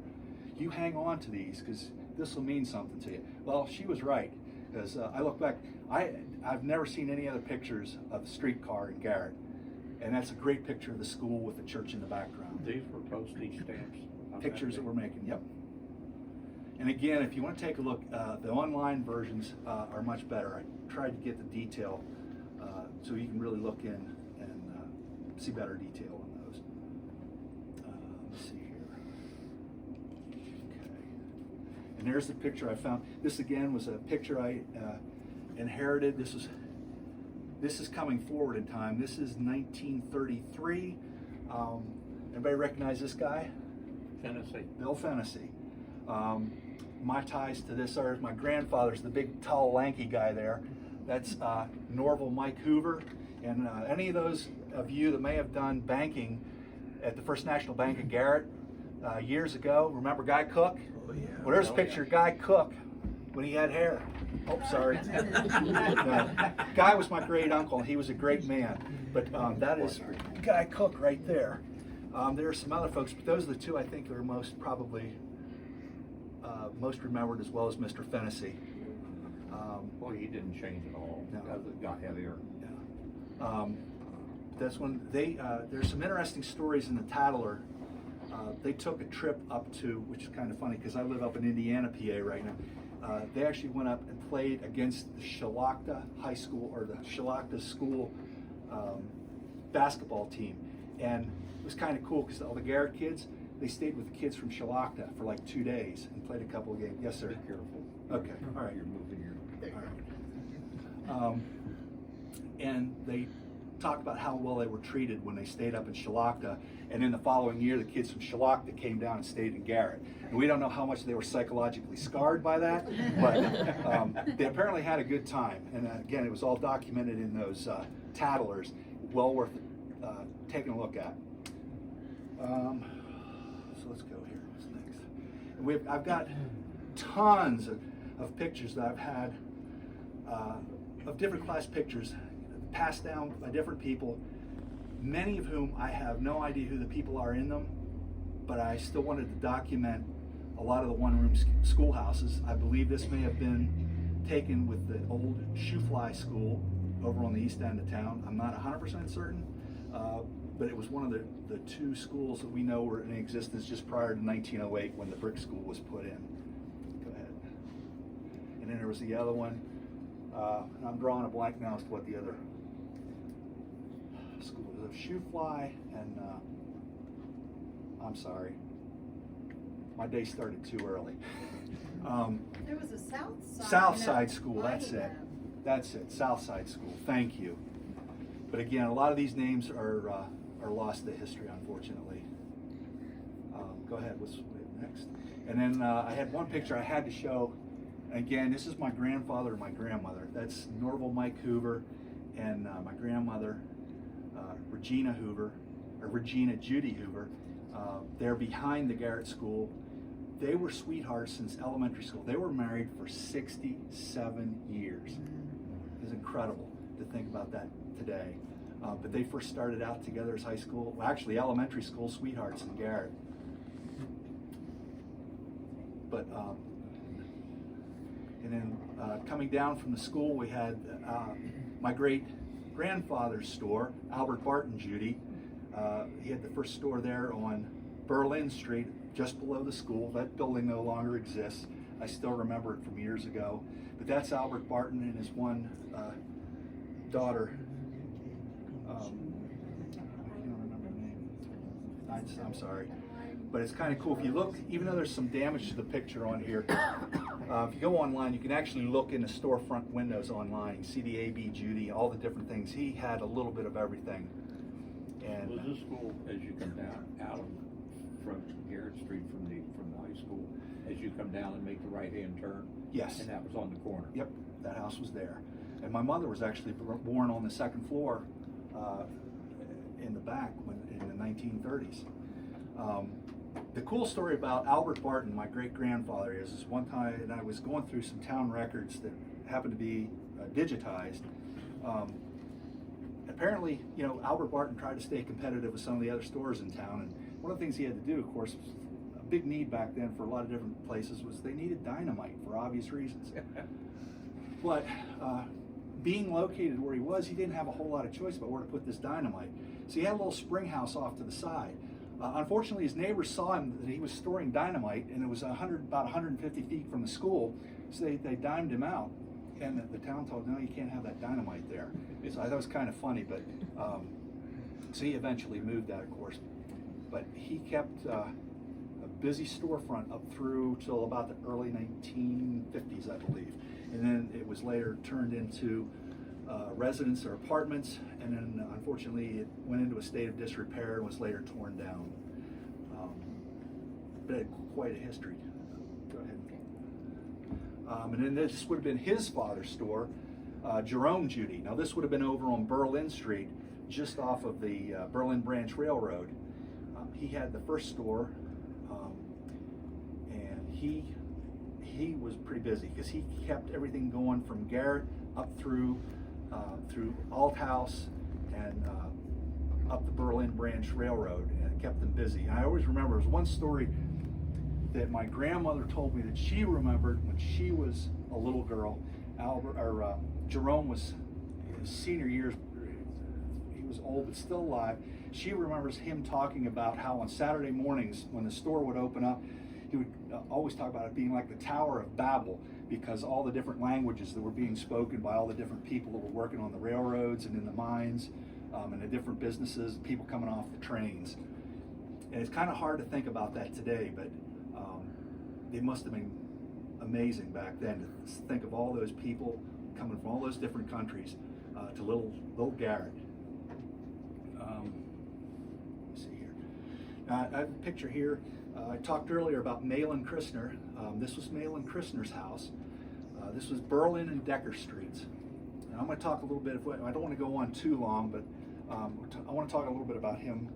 You hang on to these because this will mean something to you. Well, she was right, because I look back, I've never seen any other pictures of the streetcar in Garrett. And that's a great picture of the school with the church in the background. These were postage stamps. Pictures that we're making, yep. And again, if you want to take a look, the online versions are much better. I tried to get the detail so you can really look in and see better detail on those. Let's see here. Okay. And there's the picture I found. This again was a picture I inherited. This is coming forward in time. This is 1933. Everybody recognize this guy? Tennessee. Bill Fennessy. My ties to this are my grandfather's the big, tall, lanky guy there. That's Norval Mike Hoover. And any of those of you that may have done banking at the First National Bank of Garrett years ago, remember Guy Cook? Oh, yeah. Well, there's a picture of Guy Cook when he had hair. Oh, sorry. No. Guy was my great uncle, and he was a great man. But that is Guy Cook right there. There are some other folks, but those are the 2 I think are most probably most remembered, as well as Mr. Fennessy. Well, he didn't change at all No. because it got heavier. Yeah. That's when there's some interesting stories in the Tattler. They took a trip up to, which is kind of funny because I live up in Indiana, PA right now. They actually went up and played against the Shalakta High School, or the Shalakta School basketball team. And it was kind of cool because all the Garrett kids, they stayed with the kids from Shalakta for like 2 days and played a couple of games. Yes, sir. Be careful. Okay, all right. You're moving your. All right. And they talked about how well they were treated when they stayed up in Shalakta, and in the following year the kids from Shalakta came down and stayed in Garrett. And we don't know how much they were psychologically scarred by that, but they apparently had a good time. And again, it was all documented in those tattlers. Well worth taking a look at. So let's go here. What's next? I've got tons of pictures that I've had of different class pictures passed down by different people, many of whom I have no idea who the people are in them, but I still wanted to document a lot of the one-room schoolhouses. I believe this may have been taken with the old shoe fly school over on the east end of town. I'm not 100% certain, but it was one of the 2 schools that we know were in existence just prior to 1908 when the brick school was put in. Go ahead. And then there was the other one. I'm drawing a blank now as to what the other school was. A shoe fly, and I'm sorry, my day started too early. There was a South Southside School, that's it. That's it, Southside School, thank you. But again, a lot of these names are lost to history, unfortunately. Go ahead, what's next? And then I had one picture I had to show. Again, this is my grandfather and my grandmother. That's Norval Mike Hoover and my grandmother, Regina Hoover, or Regina Judy Hoover. They're behind the Garrett School. They were sweethearts since elementary school. They were married for 67 years. It's incredible to think about that today. But they first started out together as high school, well, actually elementary school sweethearts in Garrett. But and then coming down from the school, we had my great grandfather's store, Albert Barton Judy. He had the first store there on Berlin Street, just below the school. That building no longer exists. I still remember it from years ago. But that's Albert Barton and his one daughter. I don't remember the name. I'm sorry. But it's kind of cool. If you look, even though there's some damage to the picture on here, if you go online, you can actually look in the storefront windows online. You see the A.B. Judy, all the different things. He had a little bit of everything. And Was this school, as you come down out of, from Garrett Street from the high school, as you come down and make the right-hand turn? yes. And that was on the corner? Yep, that house was there. And my mother was actually born on the second floor in the back in the 1930s. The cool story about Albert Barton, my great-grandfather, is one time, and I was going through some town records that happened to be digitized. Apparently, Albert Barton tried to stay competitive with some of the other stores in town, and one of the things he had to do, of course, was a big need back then for a lot of different places, was they needed dynamite for obvious reasons. But being located where he was, he didn't have a whole lot of choice about where to put this dynamite. So he had a little spring house off to the side. Unfortunately, his neighbors saw him that he was storing dynamite, and it was about 150 feet from the school, so they dimed him out. And the town told him, no, you can't have that dynamite there. So I thought it was kind of funny, but so he eventually moved that, of course. But he kept a busy storefront up through till about the early 1950s, I believe. And then it was later turned into residence or apartments, and then unfortunately it went into a state of disrepair and was later torn down. But it had quite a history. Go ahead. And then this would have been his father's store, Jerome Judy. Now this would have been over on Berlin Street, just off of the Berlin Branch Railroad. He had the first store, and he was pretty busy because he kept everything going from Garrett up through Althouse and up the Berlin Branch Railroad, and it kept them busy. And I always remember, there was one story that my grandmother told me that she remembered when she was a little girl. Jerome was in his senior years, he was old but still alive. She remembers him talking about how on Saturday mornings when the store would open up, he would always talk about it being like the Tower of Babel, because all the different languages that were being spoken by all the different people that were working on the railroads and in the mines and the different businesses, people coming off the trains. And it's kind of hard to think about that today, but it must have been amazing back then to think of all those people coming from all those different countries to little Garrett. Let's see here. Now, I have a picture here. I talked earlier about Malin Christner. This was Malin Christner's house. This was Berlin and Decker Streets. And I'm going to talk a little bit, I don't want to go on too long, but I want to talk a little bit about him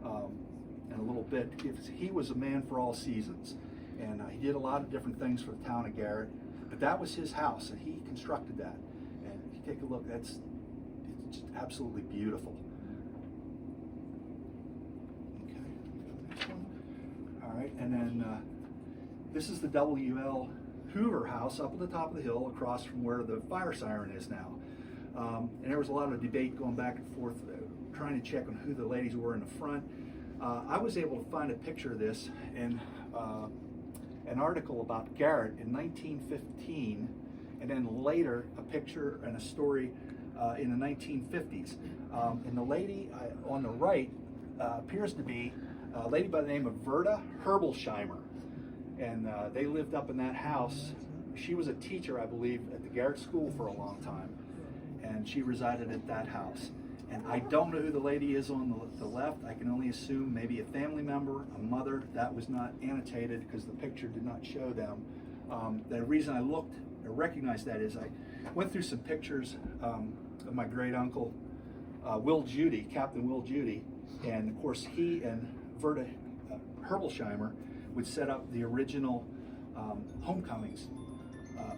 in a little bit. He was a man for all seasons, and he did a lot of different things for the town of Garrett, but that was his house, and he constructed that. And if you take a look, it's just absolutely beautiful. Okay, next one. All right, and then this is the W.L. Hoover house up at the top of the hill across from where the fire siren is now. And there was a lot of debate going back and forth trying to check on who the ladies were in the front. I was able to find a picture of this in an article about Garrett in 1915, and then later a picture and a story in the 1950s. And the lady on the right appears to be a lady by the name of Verda Herbolsheimer. And they lived up in that house. She was a teacher, I believe, at the Garrett School for a long time. And she resided at that house. And I don't know who the lady is on the left. I can only assume maybe a family member, a mother. That was not annotated because the picture did not show them. The reason I looked or recognized that is I went through some pictures of my great uncle, Will Judy, Captain Will Judy. And of course he and Verda Herbolsheimer would set up the original homecomings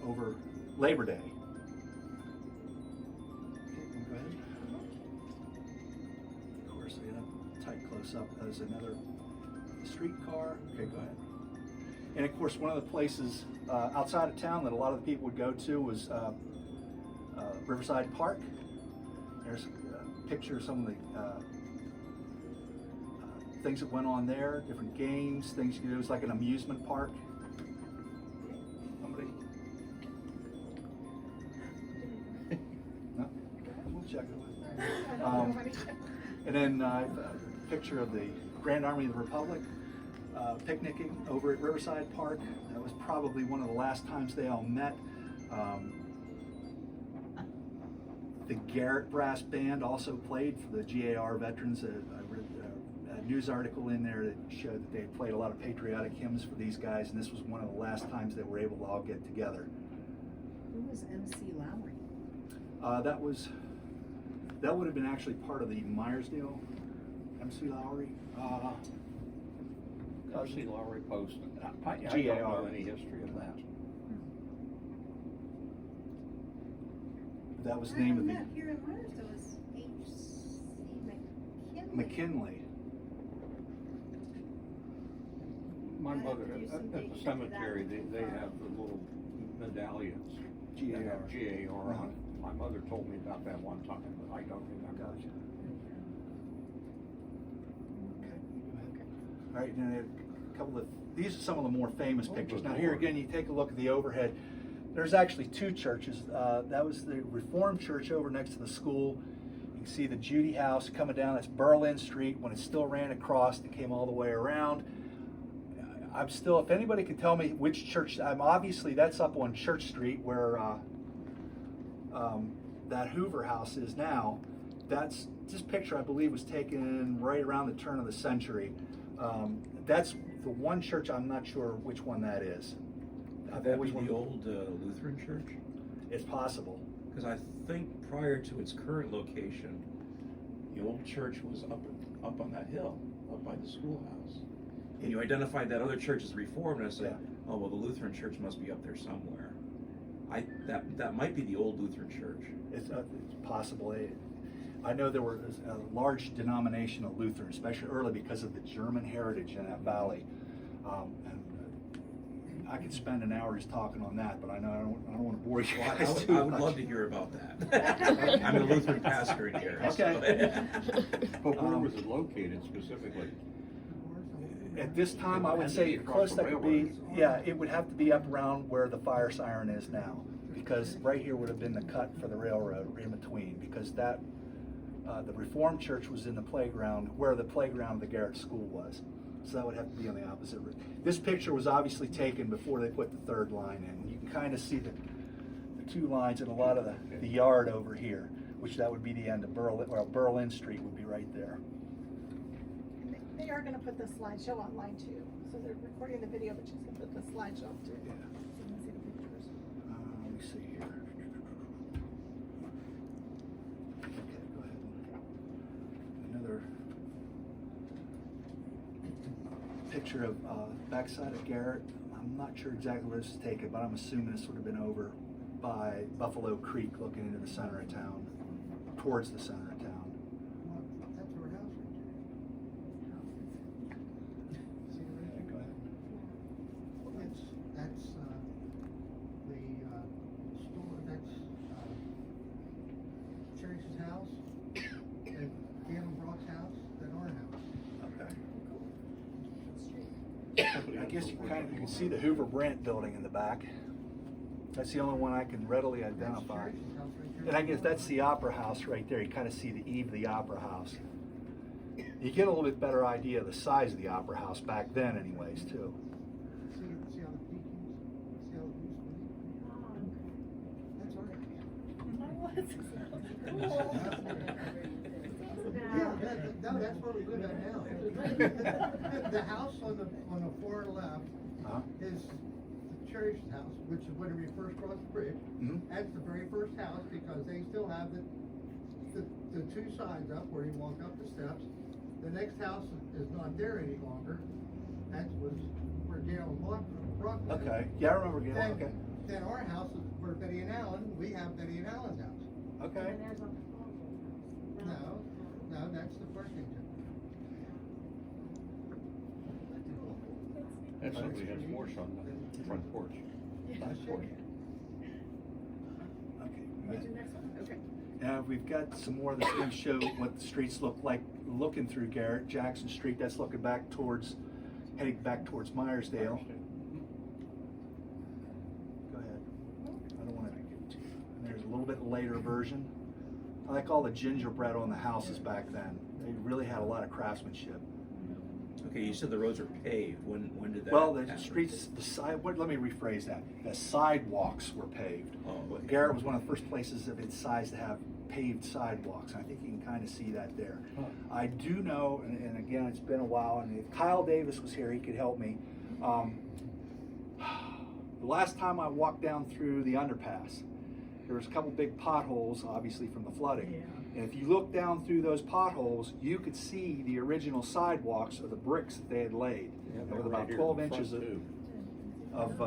over Labor Day. Okay, go ahead. Of course, I got a tight close up as another streetcar. Okay, go ahead. And of course, one of the places outside of town that a lot of the people would go to was Riverside Park. There's a picture of some of the things that went on there, different games, things you do. It was like an amusement park. Somebody? No? We'll check it. And then a picture of the Grand Army of the Republic picnicking over at Riverside Park. That was probably one of the last times they all met. The Garrett brass band also played for the GAR veterans. I read a news article in there that showed that they had played a lot of patriotic hymns for these guys, and this was one of the last times they were able to all get together. Who was MC Lowry? That would have been actually part of the Myersdale. MC Lowry. R.C. Lowry Post. I don't GAR. know any history of that. That was the name of the Here in Myersdale was H.C. McKinley. McKinley. My I'd mother, have to do some at the digging into cemetery, that. they have the little medallions. GAR. They have GAR on it. My mother told me about that one time, but I don't remember. Gotcha. Okay, go ahead. All right, now a couple of, these are some of the more famous pictures. Now here again, you take a look at the overhead. There's actually two churches. That was the Reformed church over next to the school. You can see the Judy House coming down. That's Berlin Street when it still ran across and came all the way around. I'm still, if anybody can tell me which church, obviously that's up on Church Street where that Hoover House is now. This picture, I believe, was taken right around the turn of the century. That's the one church, I'm not sure which one that is. Could that be the old Lutheran church? It's possible. Because I think prior to its current location, the old church was up on that hill, up by the schoolhouse. And you identified that other church as Reformed, and I said, oh, well, the Lutheran church must be up there somewhere. That might be the old Lutheran church. It's possible. I know there was a large denomination of Lutheran, especially early because of the German heritage in that valley. And I could spend an hour just talking on that, but I know I don't want to bore you guys too I would much. love to hear about that. I'm a Lutheran pastor in here. Okay. But where was it located specifically? At this time, I would say close that would be, it would have to be up around where the fire siren is now, because right here would have been the cut for the railroad in between, because that the Reformed church was in the playground where the playground of the Garrett school was. So that would have to be on the opposite route. This picture was obviously taken before they put the third line in. You can kind of see the two lines and a lot of the yard over here, which that would be the end of Berlin, well, Berlin Street would be right there. They are gonna put the slideshow online too, so they're recording the video, but she's gonna put the slideshow up too. Yeah. So you can see the pictures. Let me see here. Okay, go ahead. Another picture of backside of Garrett. I'm not sure exactly where this is taken, but I'm assuming this would have been over by Buffalo Creek, looking into the center of town, towards the center of town. That's our house right there. Okay, go ahead. That's the store, that's Cherish's house, and Galen Brock's house, then our house. Okay. I guess you can see the Hoover Brandt building in the back. That's the only one I can readily identify. Cherish's house right there. And I guess that's the Opera House right there. You kind of see the eave of the Opera House. You get a little bit better idea of the size of the Opera House back then anyways, too. See how the peak is? See how it used to be? That's our Yeah, no, that's where we live at now. The house on the far left is the Cherish's house, which is when we first crossed the bridge. Mhm. That's the very first house because they still have the two signs up where you walk up the steps. The next house is not there any longer. That was where Gail brought that. Okay, yeah, I remember Gail, Then- okay, Then our house is where Betty and Alan, we have Betty and Alan's house. okay. No, that's the Worthington. That certainly has horse on the front porch. Nice porch. Okay. What's your next one? Okay. Now, we've got some more that's gonna show what the streets look like looking through Garrett. Jackson Street, that's looking back towards, heading back towards Myersdale. Go ahead. I don't wanna give it to you. And there's a little bit later version. I like all the gingerbread on the houses back then. They really had a lot of craftsmanship. Okay, you said the roads are paved. When did that Well, the happen? streets, let me rephrase that. The sidewalks were paved. Oh, okay. Garrett was one of the first places of its size to have paved sidewalks. I think you can kind of see that there. Huh. I do know, and again, it's been a while, and if Kyle Davis was here, he could help me. The last time I walked down through the underpass, there was a couple big potholes, obviously from the flooding. And if you look down through those potholes, you could see the original sidewalks of the bricks that they had laid. Yeah, There was right about here 12 in front, inches too. of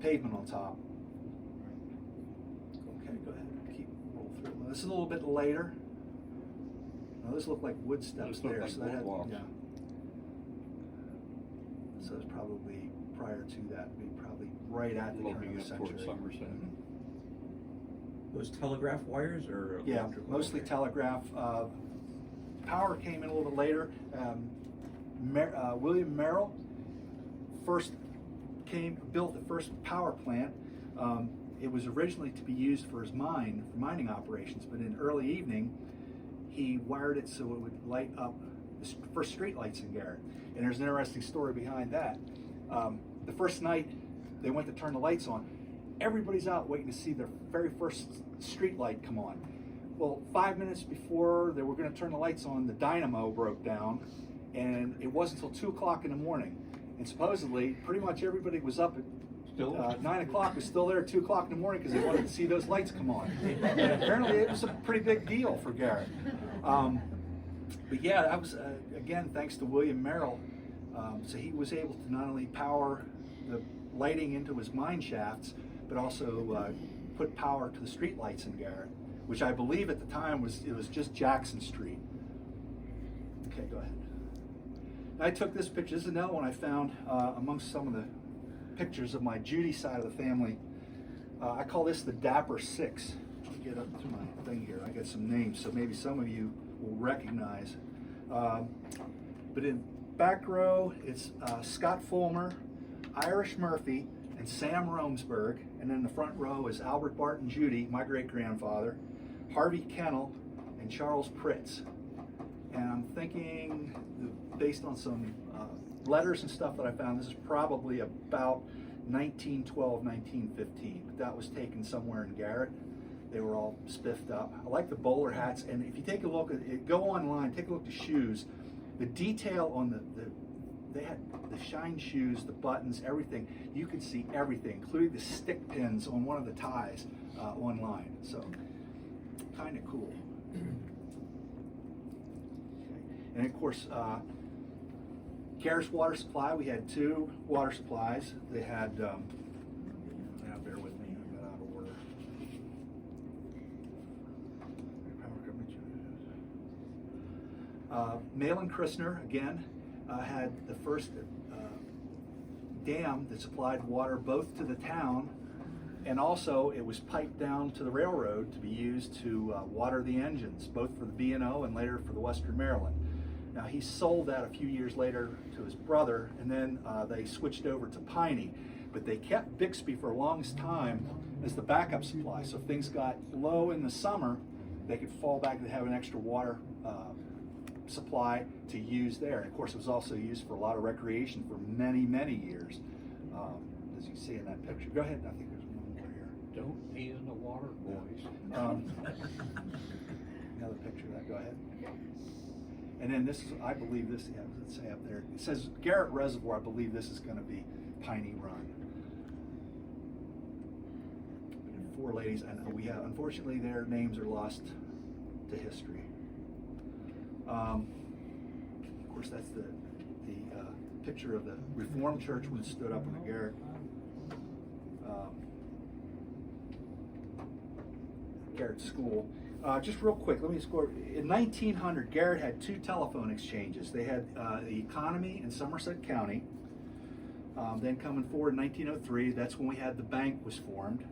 pavement on top. Okay, go ahead, keep roll through. This is a little bit later. Now this looked like wood steps Those look there, like so that had, boardwalks. yeah. So it's probably prior to that, maybe probably right at the turn Looking of the up century. towards Somerset. Those telegraph wires or? Yeah, electrical? mostly Okay. telegraph. Power came in a little bit later. William Merrill first built the first power plant. It was originally to be used for his mining operations, but in early evening, he wired it so it would light up the first street lights in Garrett. And there's an interesting story behind that. The first night they went to turn the lights on, everybody's out waiting to see their very first street light come on. Well, 5 minutes before they were going to turn the lights on, the dynamo broke down, and it wasn't until 2 o'clock in the morning. And supposedly, pretty much everybody was up at Still? 9 o'clock, was still there at 2 o'clock in the morning because they wanted to see those lights come on. And apparently, it was a pretty big deal for Garrett. But yeah, that was again thanks to William Merrill. So he was able to not only power the lighting into his mine shafts, but also put power to the street lights in Garrett, which I believe at the time was just Jackson Street. Okay, go ahead. I took this picture. This is another one I found amongst some of the pictures of my Judy side of the family. I call this the Dapper Six. Let me get up to my thing here. I got some names, so maybe some of you will recognize. But in back row, it's Scott Fulmer, Irish Murphy, and Sam Romesburg. And then the front row is Albert Barton Judy, my great-grandfather, Harvey Kennel, and Charles Pritz. And I'm thinking, based on some letters and stuff that I found, this is probably about 1912, 1915. But that was taken somewhere in Garrett. They were all spiffed up. I like the bowler hats, and if you take a look at it, go online, take a look at the shoes. The detail on they had the shine shoes, the buttons, everything. You could see everything, including the stick pins on one of the ties online. So, kind of cool. Okay. And of course, Garrett's water supply. We had 2 water supplies. They had. Now, bear with me. I got out of order. Malin Christner again had the first dam that supplied water both to the town, and also it was piped down to the railroad to be used to water the engines, both for the B&O and later for the Western Maryland. Now he sold that a few years later to his brother, and then they switched over to Piney, but they kept Bixby for a long time as the backup supply. So if things got low in the summer, they could fall back and have an extra water supply to use there. And of course, it was also used for a lot of recreation for many, many years, as you see in that picture. Go ahead. I think there's one more here. Don't pee in the water, boys. Another picture of that. Go ahead. And then this is, I believe this, yeah, what does it say up there? It says Garrett Reservoir. I believe this is going to be Piney Run. 4 ladies, and we have, unfortunately, their names are lost to history. Of course, that's the picture of the Reformed church when it stood up in the Garrett. Garrett School. Just real quick, let me score. In 1900, Garrett had 2 telephone exchanges. They had the Economy in Somerset County. Then coming forward in 1903, that's when we had the bank was formed.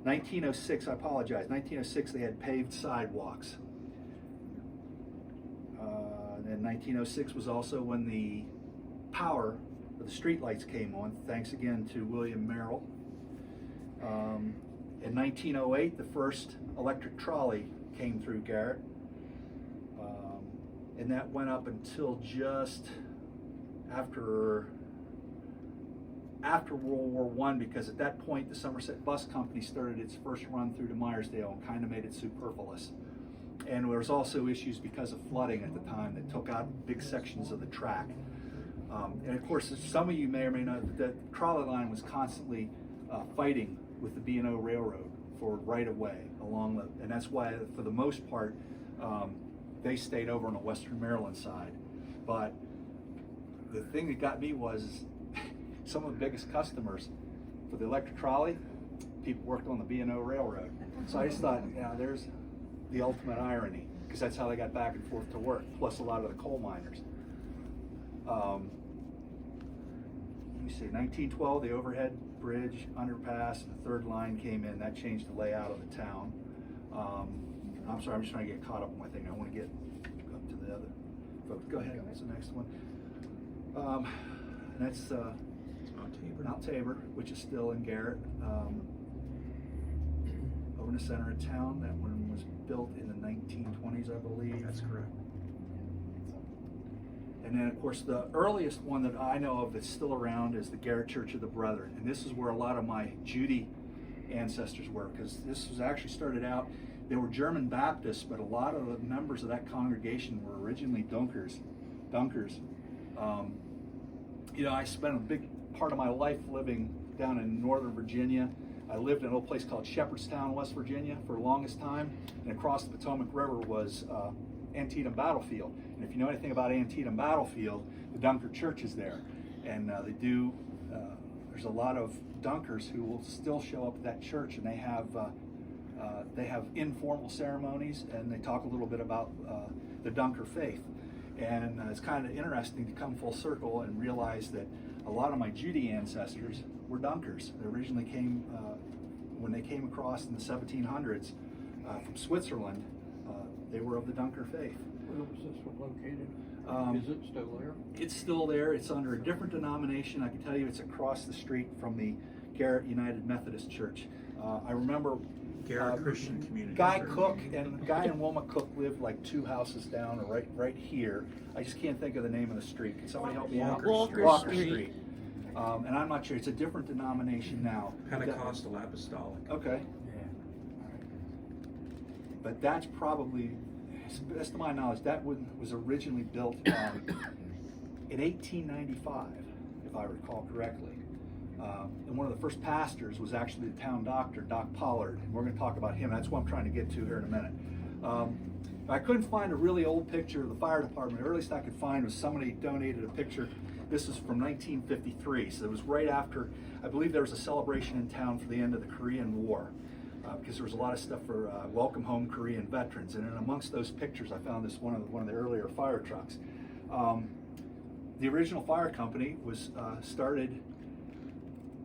1906, I apologize, 1906 they had paved sidewalks. And 1906 was also when the power of the street lights came on, thanks again to William Merrill. In 1908, the first electric trolley came through Garrett. And that went up until just after World War I, because at that point the Somerset Bus Company started its first run through to Meyersdale and kind of made it superfluous. And there was also issues because of flooding at the time that took out big sections of the track. And of course, some of you may or may not, the trolley line was constantly fighting with the B&O Railroad for right-of-way along the, and that's why for the most part, they stayed over on the Western Maryland side. But the thing that got me was some of the biggest customers for the electric trolley, people worked on the B&O Railroad. So I just thought, yeah, there's the ultimate irony, because that's how they got back and forth to work, plus a lot of the coal miners. Let me see, 1912, the overhead bridge, underpass, and the third line came in. That changed the layout of the town. I'm sorry, I'm just trying to get caught up on my thing. I want to get up to the other folks. Go ahead, what's the next one? And that's Mount Tabor, which is still in Garrett. Over in the center of town. That one was built in the 1920s, I believe. That's correct. And then, of course, the earliest one that I know of that's still around is the Garrett Church of the Brethren. And this is where a lot of my Judy ancestors were, because this was actually started out, they were German Baptists, but a lot of the members of that congregation were originally Dunkers. You know, I spent a big part of my life living down in Northern Virginia. I lived in a little place called Shepherdstown, West Virginia for the longest time. And across the Potomac River was Antietam Battlefield. And if you know anything about Antietam Battlefield, the Dunker Church is there. And there's a lot of Dunkers who will still show up at that church, and they have informal ceremonies, and they talk a little bit about the Dunker faith. And it's kind of interesting to come full circle and realize that a lot of my Judy ancestors were Dunkers. They originally came, when they came across in the 1700s from Switzerland, they were of the Dunker faith. Where was this one located? Is it still there? It's still there. It's under a different denomination. I can tell you it's across the street from the Garrett United Methodist Church. I remember Garrett Christian Community Guy Church. Cook and Wilma Cook lived like 2 houses down, or right here. I just can't think of the name of the street. Can somebody help me out? Walker Street. And I'm not sure. It's a different denomination now. Pentecostal Apostolic. Okay. But that's probably, to the best of my knowledge, that one was originally built in 1895, if I recall correctly. And one of the first pastors was actually the town doctor, Doc Pollard. And we're going to talk about him. That's what I'm trying to get to here in a minute. I couldn't find a really old picture of the fire department. The earliest I could find was somebody donated a picture. This is from 1953, so it was right after, I believe there was a celebration in town for the end of the Korean War, because there was a lot of stuff for Welcome Home Korean Veterans. And then amongst those pictures, I found this one of the earlier fire trucks. The original fire company was started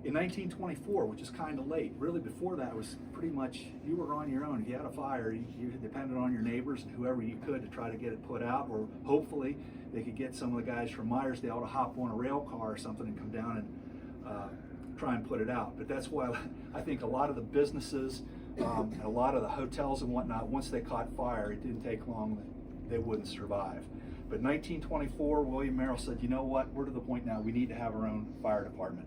in 1924, which is kind of late. Really, before that was pretty much, you were on your own. If you had a fire, you depended on your neighbors and whoever you could to try to get it put out, or hopefully they could get some of the guys from Meyersdale to hop on a rail car or something and come down and try and put it out. But that's why I think a lot of the businesses and a lot of the hotels and whatnot, once they caught fire, it didn't take long, they wouldn't survive. But 1924, William Merrill said, you know what, we're to the point now, we need to have our own fire department.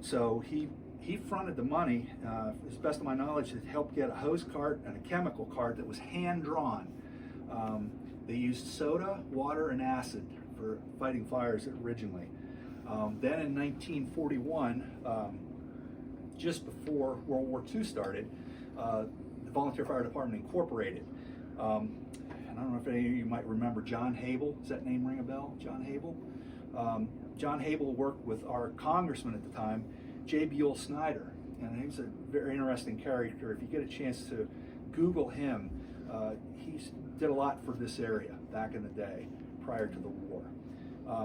So he fronted the money, as best of my knowledge, to help get a hose cart and a chemical cart that was hand-drawn. They used soda, water, and acid for fighting fires originally. Then in 1941, just before World War II started, the Volunteer Fire Department incorporated. And I don't know if any of you might remember John Habel. Does that name ring a bell? John Habel? John Habel worked with our congressman at the time, J. Buell Snyder, and he was a very interesting character. If you get a chance to Google him, he did a lot for this area back in the day, prior to the war.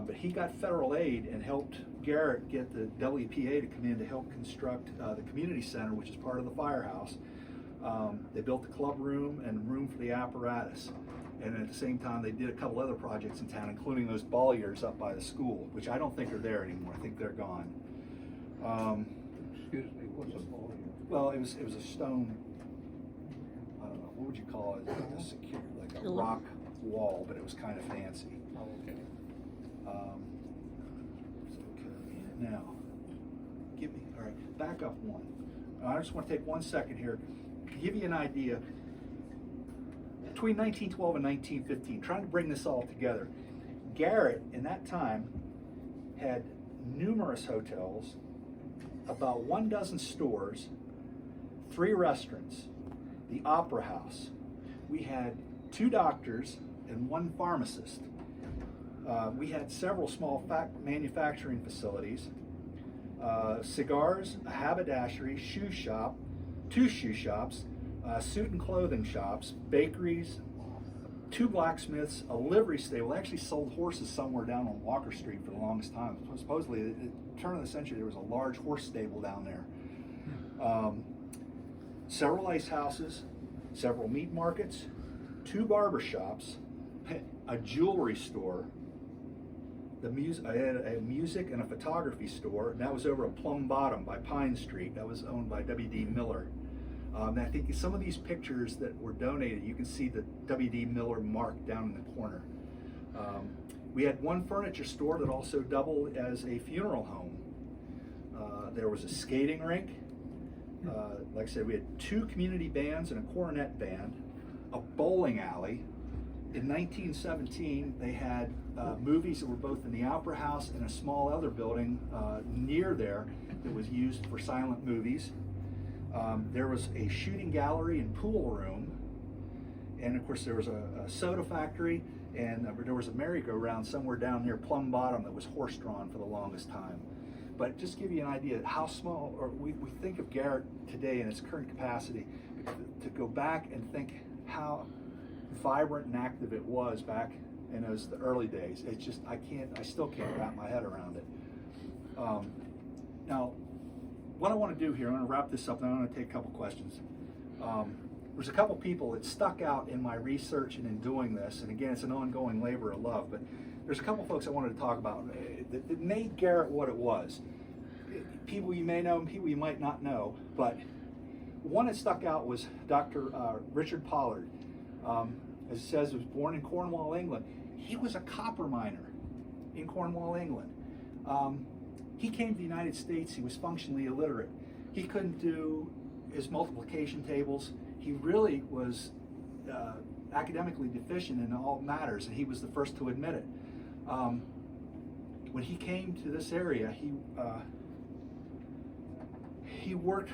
But he got federal aid and helped Garrett get the WPA to come in to help construct the community center, which is part of the firehouse. They built the club room and room for the apparatus. And at the same time, they did a couple other projects in town, including those bolliers up by the school, which I don't think are there anymore. I think they're gone. Excuse me, what's a ball here? Well, it was a stone, I don't know, what would you call it? Like a secure, like a Pillar. rock wall, but it was kind of fancy. Oh, okay. Okay, now, give me, all right, back up one. I just want to take 1 second here to give you an idea. Between 1912 and 1915, trying to bring this all together, Garrett in that time had numerous hotels, about 12 stores, 3 restaurants, the Opera House. We had 2 doctors and 1 pharmacist. We had several small manufacturing facilities, cigars, a haberdashery, shoe shop, 2 shoe shops, suit and clothing shops, bakeries, 2 blacksmiths, a livery stable. They actually sold horses somewhere down on Walker Street for the longest time. Supposedly, at the turn of the century, there was a large horse stable down there. Several ice houses, several meat markets, 2 barber shops, a jewelry store. I had a music and a photography store, and that was over at Plum Bottom by Pine Street. That was owned by W.D. Miller. And I think some of these pictures that were donated, you can see the W.D. Miller mark down in the corner. We had 1 furniture store that also doubled as a funeral home. There was a skating rink. Like I said, we had 2 community bands and a cornet band, a bowling alley. In 1917, they had movies that were both in the Opera House and a small other building near there that was used for silent movies. There was a shooting gallery and pool room, and of course there was a soda factory, and there was a merry-go-round somewhere down near Plum Bottom that was horse-drawn for the longest time. But just to give you an idea how small, or we think of Garrett today in its current capacity, to go back and think how vibrant and active it was back in the early days. It's just, I still can't wrap my head around it. Now, what I want to do here, I'm going to wrap this up, and I'm going to take a couple questions. There's a couple people that stuck out in my research and in doing this, and again, it's an ongoing labor of love, but there's a couple folks I wanted to talk about that made Garrett what it was. People you may know and people you might not know, but one that stuck out was Dr. Richard Pollard. As it says, was born in Cornwall, England. He was a copper miner in Cornwall, England. He came to the United States. He was functionally illiterate. He couldn't do his multiplication tables. He really was academically deficient in all matters, and he was the first to admit it. When he came to this area, he worked,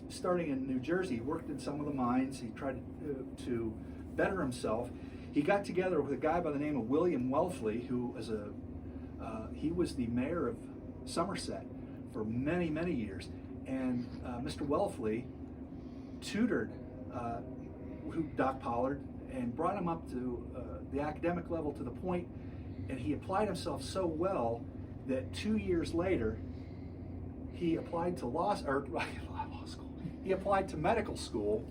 starting in New Jersey, he worked in some of the mines. He tried to better himself. He got together with a guy by the name of William Welfley, who was he was the mayor of Somerset for many, many years. And Mr. Welfley tutored Doc Pollard and brought him up to the academic level to the point, and he applied himself so well that 2 years later, he applied to law school. He applied to medical school,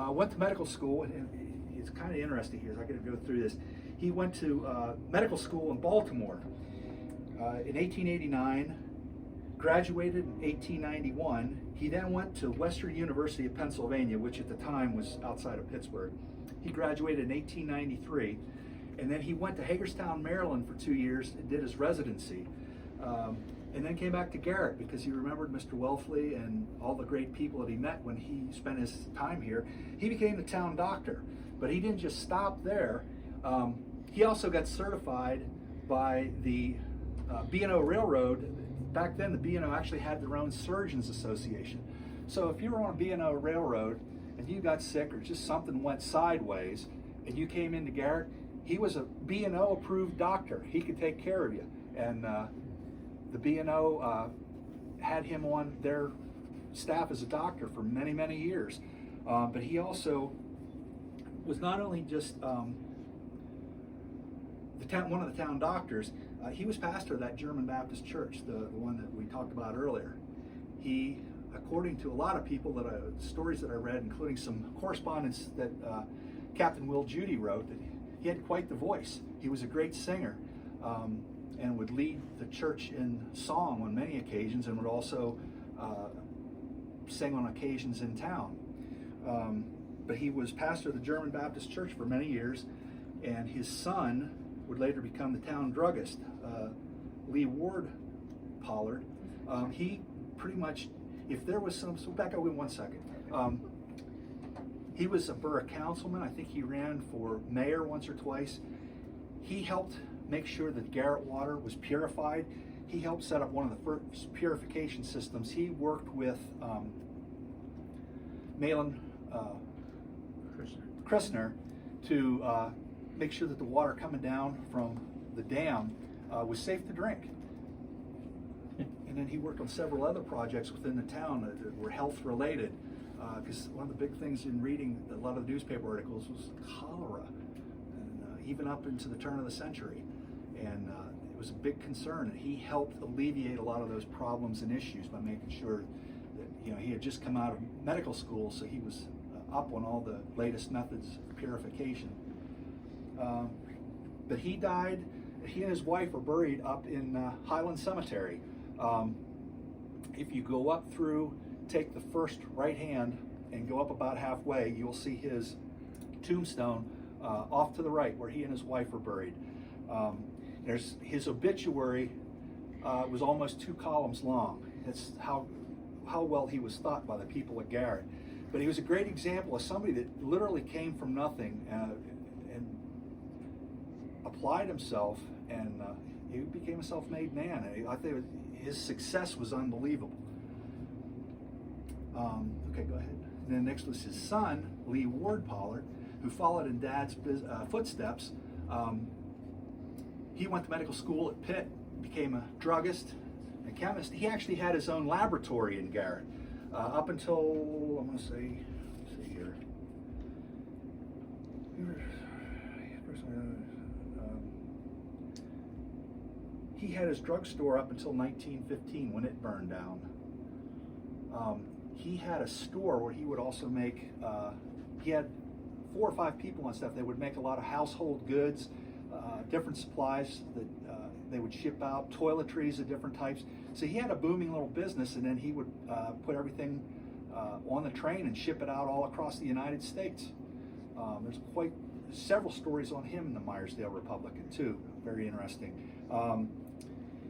went to medical school, and it's kind of interesting here. I got to go through this. He went to medical school in Baltimore in 1889, graduated in 1891. He then went to Western University of Pennsylvania, which at the time was outside of Pittsburgh. He graduated in 1893, and then he went to Hagerstown, Maryland for 2 years and did his residency. And then came back to Garrett because he remembered Mr. Welfley and all the great people that he met when he spent his time here. He became the town doctor, but he didn't just stop there. He also got certified by the B&O Railroad. Back then, the B&O actually had their own Surgeons Association. So if you were on a B&O Railroad and you got sick or just something went sideways and you came into Garrett, he was a B&O approved doctor. He could take care of you. And the B&O had him on their staff as a doctor for many, many years. But he also was not only just one of the town doctors, he was pastor of that German Baptist church, the one that we talked about earlier. He, according to a lot of people, stories that I read, including some correspondence that Captain Will Judy wrote, that he had quite the voice. He was a great singer, and would lead the church in song on many occasions, and would also sing on occasions in town. But he was pastor of the German Baptist church for many years, and his son would later become the town druggist, Lee Ward Pollard. He pretty much, if there was some, so back up in 1 second. He was a borough councilman. I think he ran for mayor once or twice. He helped make sure that Garrett water was purified. He helped set up one of the first purification systems. He worked with Malin Christner to make sure that the water coming down from the dam was safe to drink. And then he worked on several other projects within the town that were health related, because one of the big things in reading a lot of the newspaper articles was cholera, and even up into the turn of the century. And it was a big concern, and he helped alleviate a lot of those problems and issues by making sure that, he had just come out of medical school, so he was up on all the latest methods of purification. But he died. He and his wife are buried up in Highland Cemetery. If you go up through, take the first right hand and go up about halfway, you'll see his tombstone off to the right where he and his wife are buried. There's his obituary was almost 2 columns long. That's how well he was thought by the people at Garrett. But he was a great example of somebody that literally came from nothing and applied himself, and he became a self-made man. And I think his success was unbelievable. Okay, go ahead. And then next was his son, Lee Ward Pollard, who followed in Dad's footsteps. He went to medical school at Pitt, became a druggist, a chemist. He actually had his own laboratory in Garrett up until, I'm going to say, let's see here. He had his drugstore up until 1915 when it burned down. He had a store where he would also make, he had 4 or 5 people and stuff. They would make a lot of household goods, different supplies that they would ship out, toiletries of different types. So he had a booming little business, and then he would put everything on the train and ship it out all across the United States. There's several stories on him in the Meyersdale Republican too, very interesting.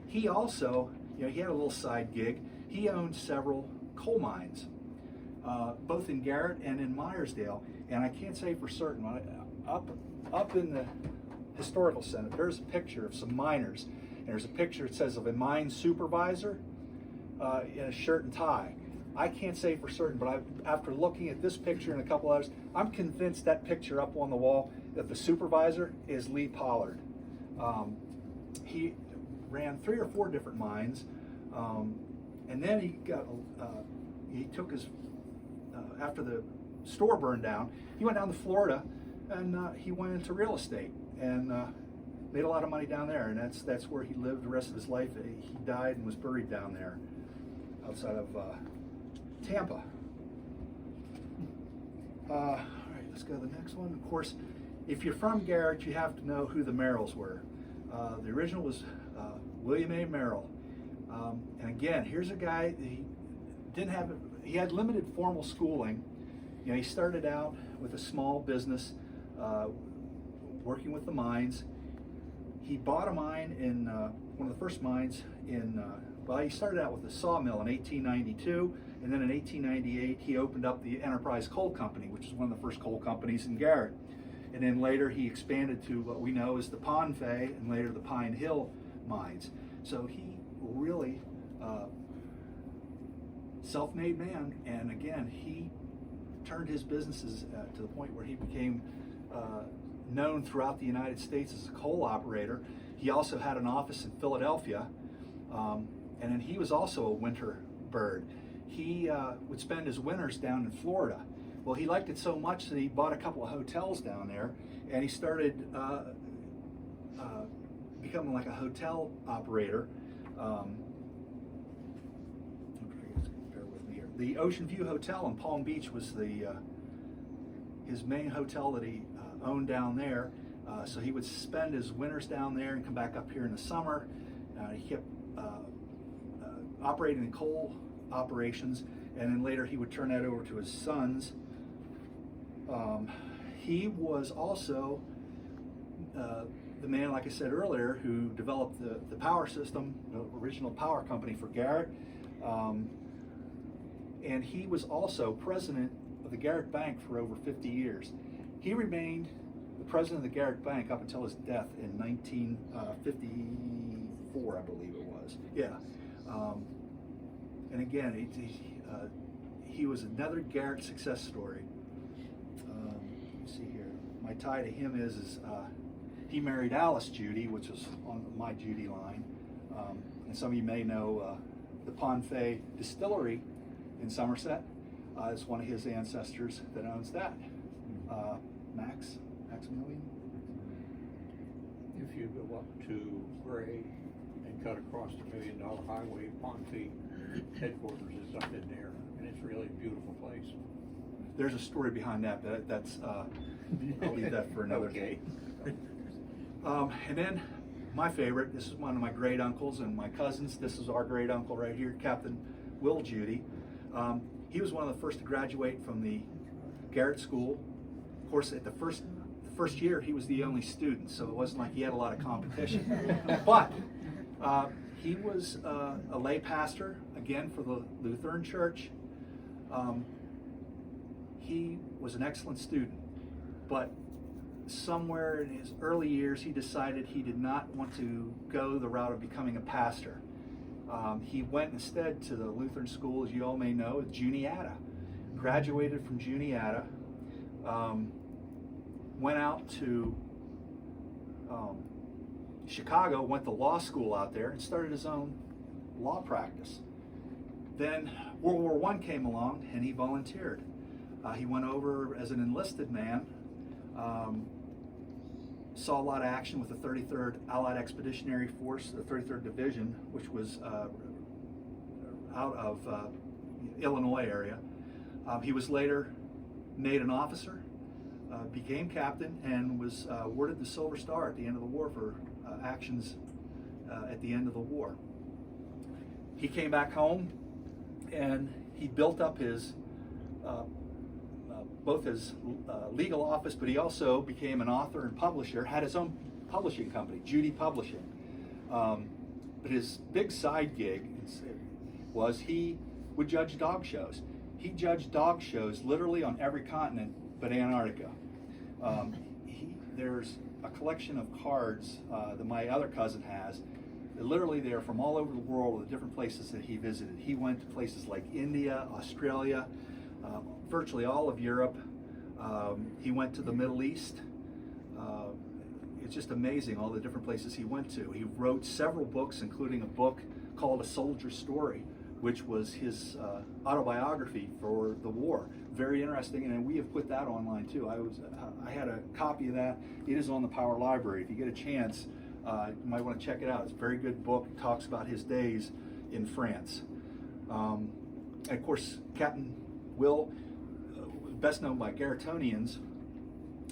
He also, he had a little side gig. He owned several coal mines, both in Garrett and in Meyersdale. And I can't say for certain, up in the historical center, there's a picture of some miners. And there's a picture, it says, of a mine supervisor in a shirt and tie. I can't say for certain, but after looking at this picture and a couple others, I'm convinced that picture up on the wall, that the supervisor is Lee Pollard. He ran 3 or 4 different mines, and then he took his, after the store burned down, he went down to Florida, and he went into real estate, and made a lot of money down there, and that's where he lived the rest of his life. He died and was buried down there, outside of Tampa. All right, let's go to the next one. Of course, if you're from Garrett, you have to know who the Merrills were. The original was William A. Merrill. And again, here's a guy, he had limited formal schooling. He started out with a small business, working with the mines. He bought a mine in, one of the first mines he started out with a sawmill in 1892, and then in 1898 he opened up the Enterprise Coal Company, which is one of the first coal companies in Garrett. And then later he expanded to what we know as the Pond Fay and later the Pine Hill mines. So he really self-made man, and again he turned his businesses to the point where he became known throughout the United States as a coal operator. He also had an office in Philadelphia, and then he was also a winter bird. He would spend his winters down in Florida. Well, he liked it so much that he bought a couple of hotels down there, and he started becoming like a hotel operator. Bear with me here. The Ocean View Hotel in Palm Beach was his main hotel that he owned down there. So he would spend his winters down there and come back up here in the summer. He kept operating the coal operations, and then later he would turn that over to his sons. He was also the man, like I said earlier, who developed the power system, the original power company for Garrett. And he was also president of the Garrett Bank for over 50 years. He remained the president of the Garrett Bank up until his death in 1954, I believe it was. Yeah. And again, he was another Garrett success story. Let me see here. My tie to him is he married Alice Judy, which was on my Judy line. And some of you may know the Ponfay Distillery in Somerset. It's one of his ancestors that owns that. Maximilian? If you go up to Gray and cut across the $1 Million Highway, Ponte headquarters is up in there, and it's really a beautiful place. There's a story behind that, but that's I'll leave that for another day. And then my favorite, this is one of my great uncles and my cousins. This is our great uncle right here, Captain Will Judy. He was one of the first to graduate from the Garrett School. Of course, at the first year, he was the only student, so it wasn't like he had a lot of competition. But he was a lay pastor, again, for the Lutheran Church. He was an excellent student, but somewhere in his early years, he decided he did not want to go the route of becoming a pastor. He went instead to the Lutheran school, as you all may know, at Juniata. Graduated from Juniata, went out to Chicago, went to law school out there, and started his own law practice. Then World War I came along, and he volunteered. He went over as an enlisted man, saw a lot of action with the 33rd Allied Expeditionary Force, the 33rd Division, which was out of Illinois area. He was later made an officer, became captain, and was awarded the Silver Star at the end of the war for actions at the end of the war. He came back home, and he built up his both his legal office, but he also became an author and publisher, had his own publishing company, Judy Publishing. But his big side gig was he would judge dog shows. He judged dog shows literally on every continent but Antarctica. There's a collection of cards that my other cousin has. Literally, they're from all over the world, the different places that he visited. He went to places like India, Australia, virtually all of Europe. He went to the Middle East. It's just amazing all the different places he went to. He wrote several books, including a book called A Soldier's Story, which was his autobiography for the war. Very interesting, and we have put that online too. I had a copy of that. It is on the Power Library. If you get a chance, you might want to check it out. It's a very good book. It talks about his days in France. And of course, Captain Will, best known by Garrettonians,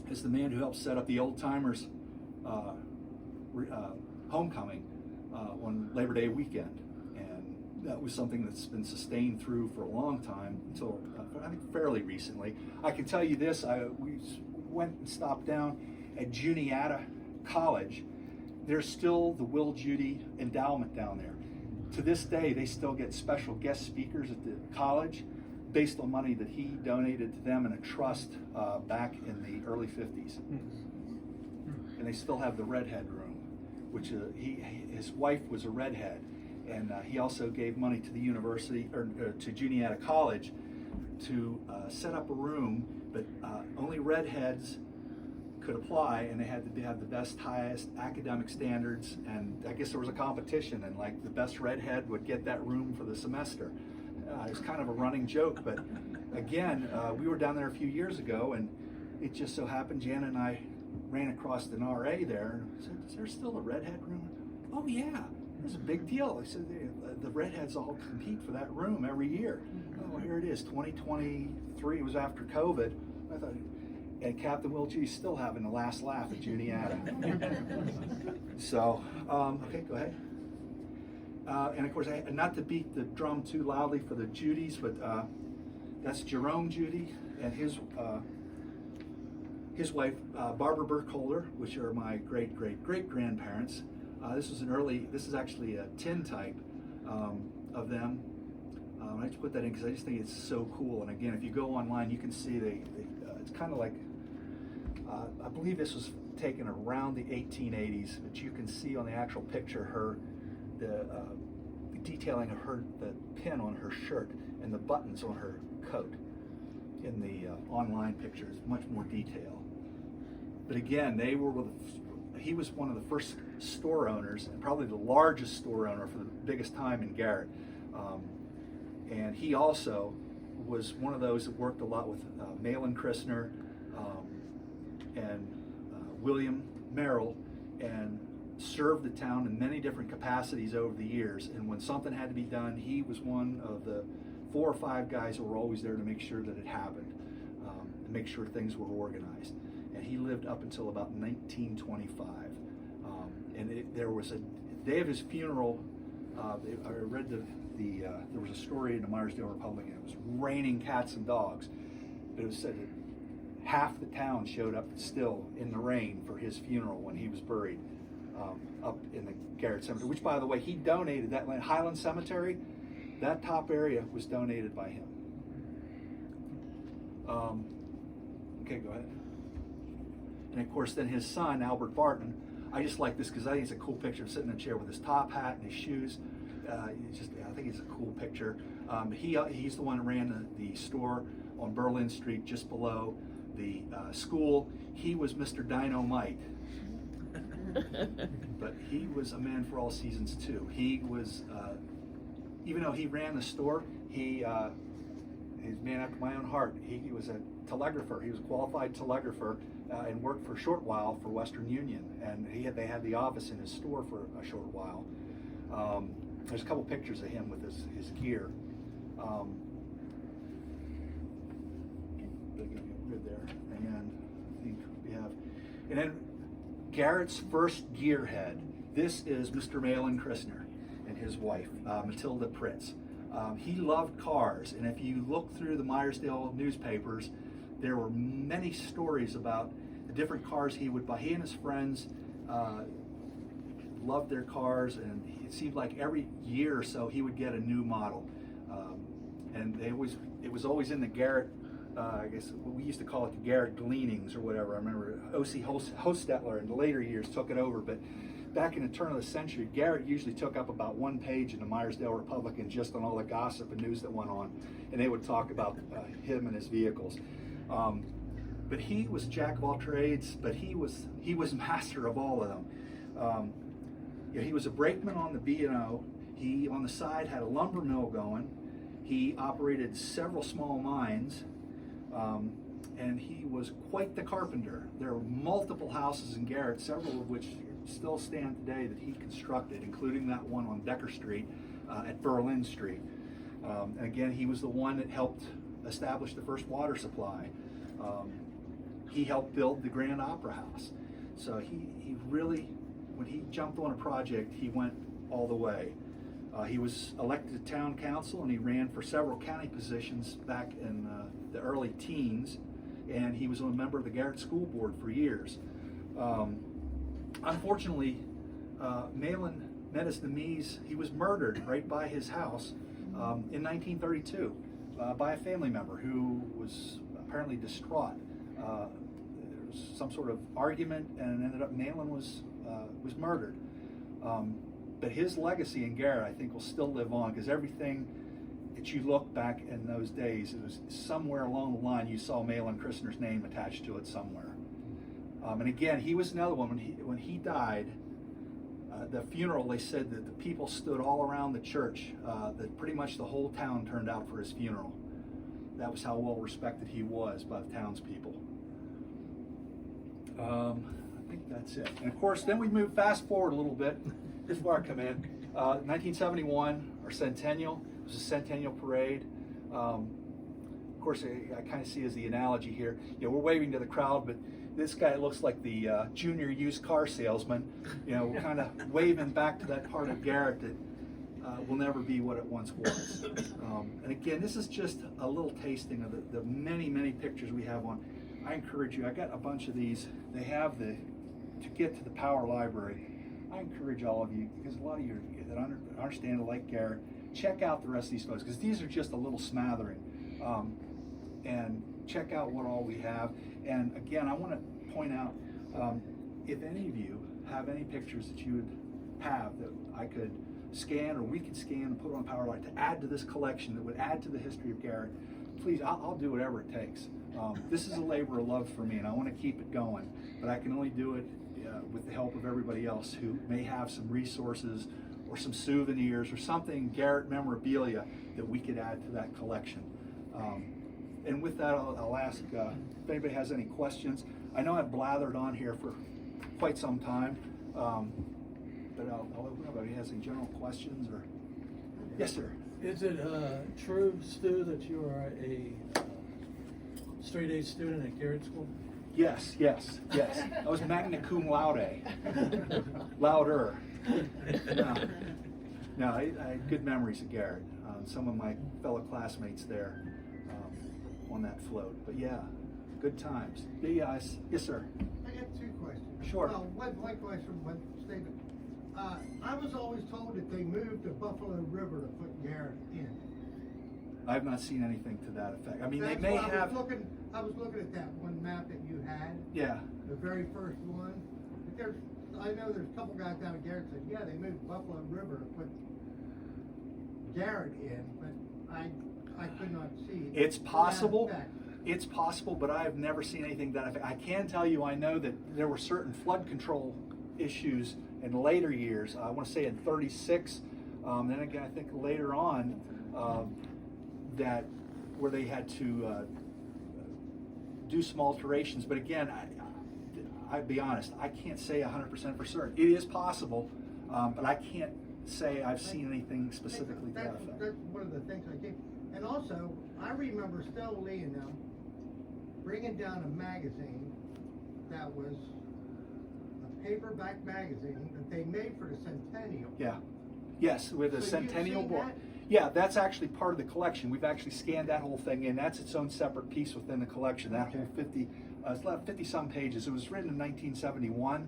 is the man who helped set up the Old Timers homecoming on Labor Day weekend. And that was something that's been sustained through for a long time until I think fairly recently. I can tell you this, we went and stopped down at Juniata College. There's still the Will Judy Endowment down there. To this day, they still get special guest speakers at the college based on money that he donated to them in a trust back in the early 50s. And they still have the redhead room, which his wife was a redhead. And he also gave money to the university, or to Juniata College, to set up a room, but only redheads could apply, and they had to have the best, highest academic standards. And I guess there was a competition, and like the best redhead would get that room for the semester. It was kind of a running joke, but again, we were down there a few years ago, and it just so happened Janet and I ran across an RA there and said, "Is there still a redhead room?" "Oh yeah, it's a big deal." I said, "The redheads all compete for that room every year." "Oh, here it is, 2023. It was after COVID." I thought, and Captain Will G's still having the last laugh at Juniata. So, okay, go ahead. And of course, not to beat the drum too loudly for the Judys, but that's Jerome Judy and his wife, Barbara Burkholder, which are my great-great-great-grandparents. This is actually a tin type of them. I just put that in because I just think it's so cool. And again, if you go online, you can see it's kind of like, I believe this was taken around the 1880s, but you can see on the actual picture the detailing of the pin on her shirt and the buttons on her coat. In the online pictures, much more detail. But again, he was one of the first store owners, and probably the largest store owner for the biggest time in Garrett. And he also was one of those that worked a lot with Malin Christner and William Merrill, and served the town in many different capacities over the years. And when something had to be done, he was one of the 4 or 5 guys who were always there to make sure that it happened, to make sure things were organized. And he lived up until about 1925. There was a day of his funeral. I read there was a story in the Meyersdale Republican. It was raining cats and dogs, but it was said that half the town showed up still in the rain for his funeral when he was buried up in the Garrett Cemetery. Which, by the way, he donated that land. Highland Cemetery. That top area was donated by him. Okay, go ahead. And of course, then his son, Albert Barton. I just like this because I think it's a cool picture of sitting in a chair with his top hat and his shoes. I think it's a cool picture. He's the one who ran the store on Berlin Street, just below the school. He was Mr. Dynamite. But he was a man for all seasons too. He was. Even though he ran the store, he's a man after my own heart. He was a telegrapher. He was a qualified telegrapher and worked for a short while for Western Union. And they had the office in his store for a short while. There's a couple pictures of him with his gear. Good there. And I think we have, and then Garrett's first gearhead. This is Mr. Malin Christner and his wife, Matilda Pritz. He loved cars, and if you look through the Meyersdale newspapers, there were many stories about the different cars he would buy. He and his friends loved their cars, and it seemed like every year or so he would get a new model. And it was always in the Garrett, I guess we used to call it the Garrett Gleanings or whatever. I remember O.C. Hostetler in the later years took it over, but back in the turn of the century, Garrett usually took up about 1 page in the Meyersdale Republican just on all the gossip and news that went on, and they would talk about him and his vehicles. But he was jack of all trades, but he was master of all of them. He was a brakeman on the B&O. He, on the side, had a lumber mill going. He operated several small mines, and he was quite the carpenter. There were multiple houses in Garrett, several of which still stand today, that he constructed, including that one on Decker Street at Berlin Street. And again, he was the one that helped establish the first water supply. He helped build the Grand Opera House. So he really, when he jumped on a project, he went all the way. He was elected to town council, and he ran for several county positions back in the early teens, and he was a member of the Garrett School Board for years. Unfortunately, Malin met his demise. He was murdered right by his house in 1932 by a family member who was apparently distraught. There was some sort of argument, and ended up Malin was murdered. But his legacy in Garrett, I think, will still live on, because everything that you look back in those days, it was somewhere along the line you saw Malin Christner's name attached to it somewhere. And again, he was another one. When he died, the funeral, they said that the people stood all around the church, that pretty much the whole town turned out for his funeral. That was how well respected he was by the townspeople. I think that's it. And of course, then we move fast forward a little bit. This is where I come in. 1971, our centennial. It was a centennial parade. Of course, I kind of see as the analogy here. You know, we're waving to the crowd, but this guy looks like the junior used car salesman. You know, we're kind of waving back to that part of Garrett that will never be what it once was. And again, this is just a little tasting of the many, many pictures we have on. I encourage you, I got a bunch of these. They have to get to the Power Library. I encourage all of you, because a lot of you that understand like Garrett, check out the rest of these photos, because these are just a little smattering. And check out what all we have. And again, I want to point out, if any of you have any pictures that you would have that I could scan or we could scan and put on PowerLight to add to this collection that would add to the history of Garrett, please, I'll do whatever it takes. This is a labor of love for me, and I want to keep it going, but I can only do it with the help of everybody else who may have some resources or some souvenirs or something, Garrett memorabilia, that we could add to that collection. And with that, I'll ask if anybody has any questions. I know I've blathered on here for quite some time, but I'll open up if anybody has any general questions. Or yes, sir. Is it true, Stu, that you are a straight A student at Garrett School? Yes. I was magna cum laude. Louder. No, I had good memories of Garrett. Some of my fellow classmates there on that float. But yeah, good times. Yes, sir. I got two questions. Sure. Well, one question, one statement. I was always told that they moved the Buffalo River to put Garrett in. I've not seen anything to that effect. I mean, That's they may why have. I was looking at that one map that you had. Yeah. The very first one. But I know there's a couple guys down at Garrett that said, yeah, they moved Buffalo River to put Garrett in, but I could not see it. It's possible. It's possible, but I've never seen anything that effect. I can tell you, I know that there were certain flood control issues in later years. I want to say in '36. Then again, I think later on that where they had to do some alterations. But again, I'd be honest, I can't say 100% for certain. It is possible, but I can't say I've seen anything specifically to that effect. That's one of the things I did. And also, I remember Stella Lee and them bringing down a magazine that was a paperback magazine that they made for the Centennial. Yeah. Yes, with a So Centennial you've seen book. that? Yeah, that's actually part of the collection. We've actually scanned that whole thing in. That's its own separate piece within the collection. That whole 50-some pages. It was written in 1971.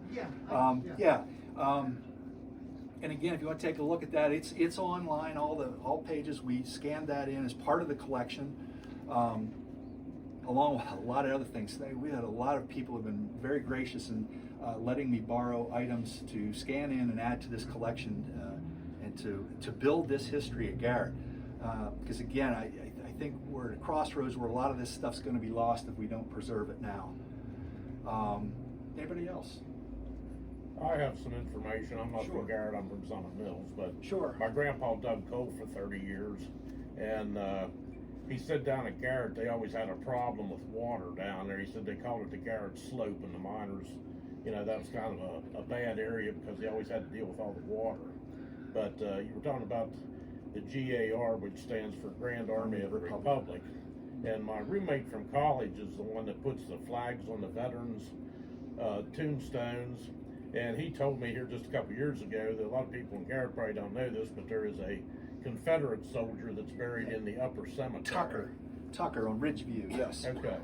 Yeah. And again, if you want to take a look at that, it's online. All pages, we scanned that in as part of the collection, along with a lot of other things. We had a lot of people who have been very gracious in letting me borrow items to scan in and add to this collection, and to build this history at Garrett. Because again, I think we're at a crossroads where a lot of this stuff's going to be lost if we don't preserve it now. Anybody else? I have some information. I'm not Sure. from Garrett, I'm from Summit Mills, but Sure. my grandpa dug coal for 30 years, and he said down at Garrett they always had a problem with water down there. He said they called it the Garrett Slope, and the miners, that was kind of a bad area because they always had to deal with all the water. But you were talking about the GAR, which stands for Grand Army of the Republic, and my roommate from college is the one that puts the flags on the veterans' tombstones. And he told me here just a couple years ago that a lot of people in Garrett probably don't know this, but there is a Confederate soldier that's buried in the upper cemetery. Tucker on Ridgeview, yes. Okay.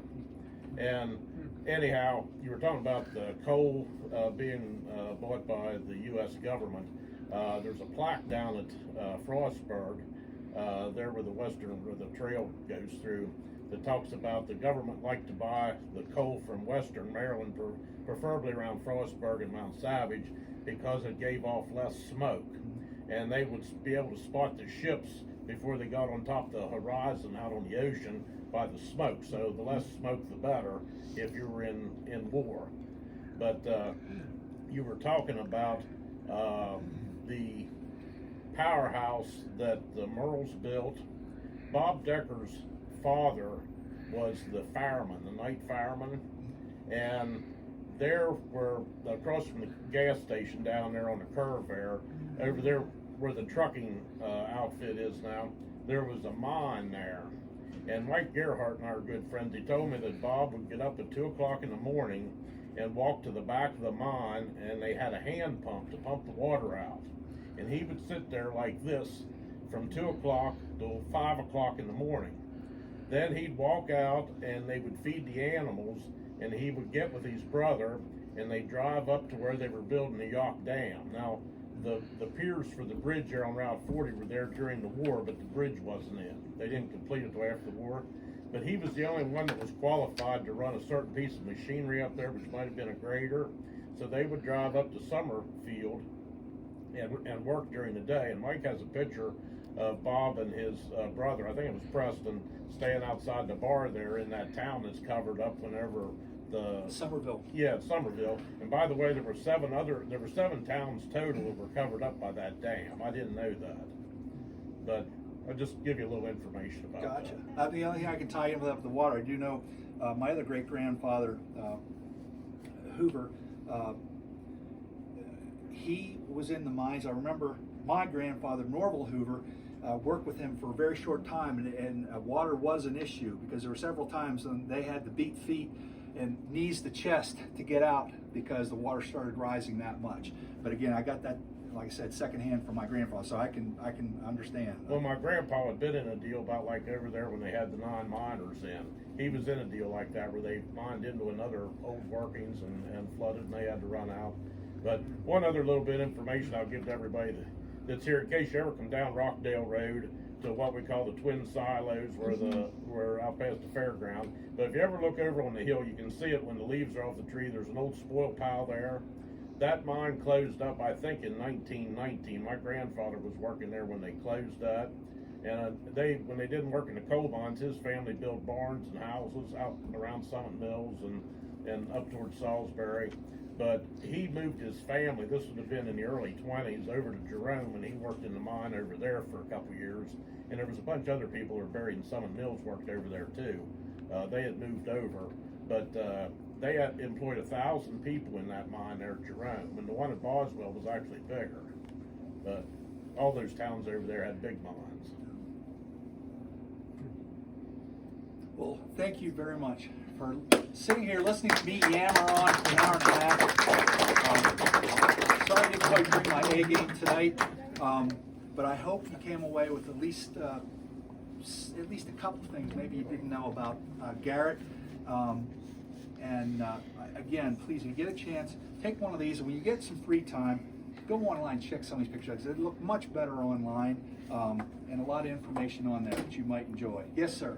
And anyhow, you were talking about the coal being bought by the U.S. government. There's a plaque down at Frostburg, there where the trail goes through, that talks about the government liked to buy the coal from Western Maryland, preferably around Frostburg and Mount Savage, because it gave off less smoke. And they would be able to spot the ships before they got on top of the horizon out on the ocean by the smoke. So the less smoke, the better if you were in war. But you were talking about the powerhouse that the Merles built. Bob Decker's father was the fireman, the night fireman, and there were across from the gas station down there on the curve there, over there where the trucking outfit is now, there was a mine there. And Mike Gerhardt and I are good friends. He told me that Bob would get up at 2 o'clock in the morning and walk to the back of the mine, and they had a hand pump to pump the water out. And he would sit there like this from 2 o'clock till 5 o'clock in the morning. Then he'd walk out and they would feed the animals, and he would get with his brother and they'd drive up to where they were building the York Dam. Now, the piers for the bridge there on Route 40 were there during the war, but the bridge wasn't in. They didn't complete it until after the war. But he was the only one that was qualified to run a certain piece of machinery up there, which might have been a grader. So they would drive up to Summerfield and work during the day. And Mike has a picture of Bob and his brother, I think it was Preston, staying outside the bar there in that town that's covered up whenever Somerville. Yeah, Somerville. And by the way, there were seven towns total that were covered up by that dam. I didn't know that, but I'll just give you a little information about Gotcha. that. The only thing I can tie in with the water, I do know my other great grandfather, Hoover, he was in the mines. I remember my grandfather, Norval Hoover, worked with him for a very short time, and water was an issue because there were several times when they had to beat feet and knees to chest to get out because the water started rising that much. But again, I got that, like I said, secondhand from my grandfather, so I can understand. Well, my grandpa had been in a deal about like over there when they had the 9 miners in. He was in a deal like that where they mined into another old workings and flooded, and they had to run out. But one other little bit of information I'll give to everybody that's here, in case you ever come down Rockdale Road to what we call the Twin Silos, where out past the fairground. But if you ever look over on the hill, you can see it when the leaves are off the tree. There's an old spoil pile there. That mine closed up, I think, in 1919. My grandfather was working there when they closed that. And when they didn't work in the coal mines, his family built barns and houses out around Summit Mills and up towards Salisbury. But he moved his family, this would have been in the early 20s, over to Jerome, and he worked in the mine over there for a couple years. And there was a bunch of other people who were buried in Summit Mills worked over there too. They had moved over, but they had employed 1,000 people in that mine there at Jerome, and the one at Boswell was actually bigger. But all those towns over there had big mines. Well, thank you very much for sitting here listening to me yammer on for an hour and a half. Sorry I didn't quite bring my A game tonight, but I hope you came away with at least a couple of things maybe you didn't know about Garrett. Again, please, if you get a chance, take one of these, and when you get some free time, go online, check some of these pictures. They look much better online, and a lot of information on there that you might enjoy. Yes, sir.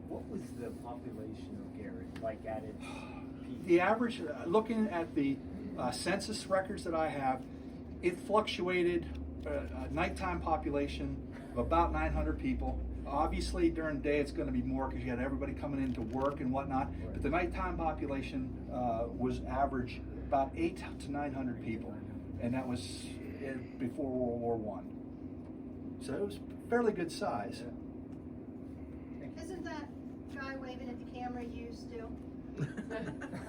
What was the population of Garrett, like at its peak? The average, looking at the census records that I have, it fluctuated a nighttime population of about 900 people. Obviously, during the day, it's going to be more because you had everybody coming in to work and whatnot. Right. But the nighttime population was average about 800 to 900 people, and that was before World War I. So it was fairly good size. Isn't that guy waving at the camera you still?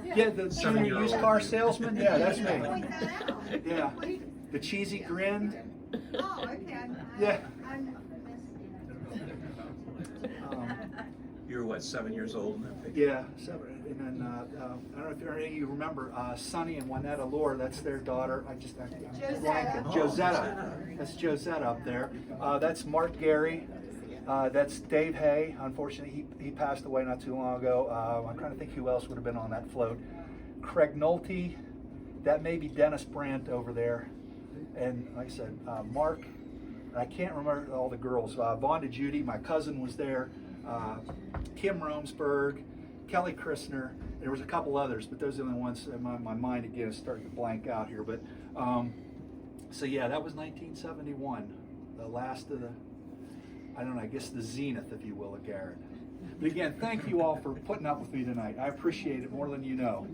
Yeah, the junior used car salesman. Yeah, that's me. Point that out. Yeah, the cheesy grin. Oh, okay. Yeah. You were what, 7 years old in that picture? Yeah, and then I don't know if any of you remember Sonny and Juanetta Lore. That's their daughter. Josetta. Josetta. That's Josetta up there. That's Mark Gary. That's Dave Hay. Unfortunately, he passed away not too long ago. I'm trying to think who else would have been on that float. Craig Nolte. That may be Dennis Brandt over there. And like I said, Mark. I can't remember all the girls. Vonda Judy, my cousin, was there. Kim Romsberg, Kelly Christner. There was a couple others, but those are the only ones in my mind again is starting to blank out here. But so yeah, that was 1971, the last of the, I don't know, I guess the zenith, if you will, of Garrett. But again, thank you all for putting up with me tonight. I appreciate it more than you know.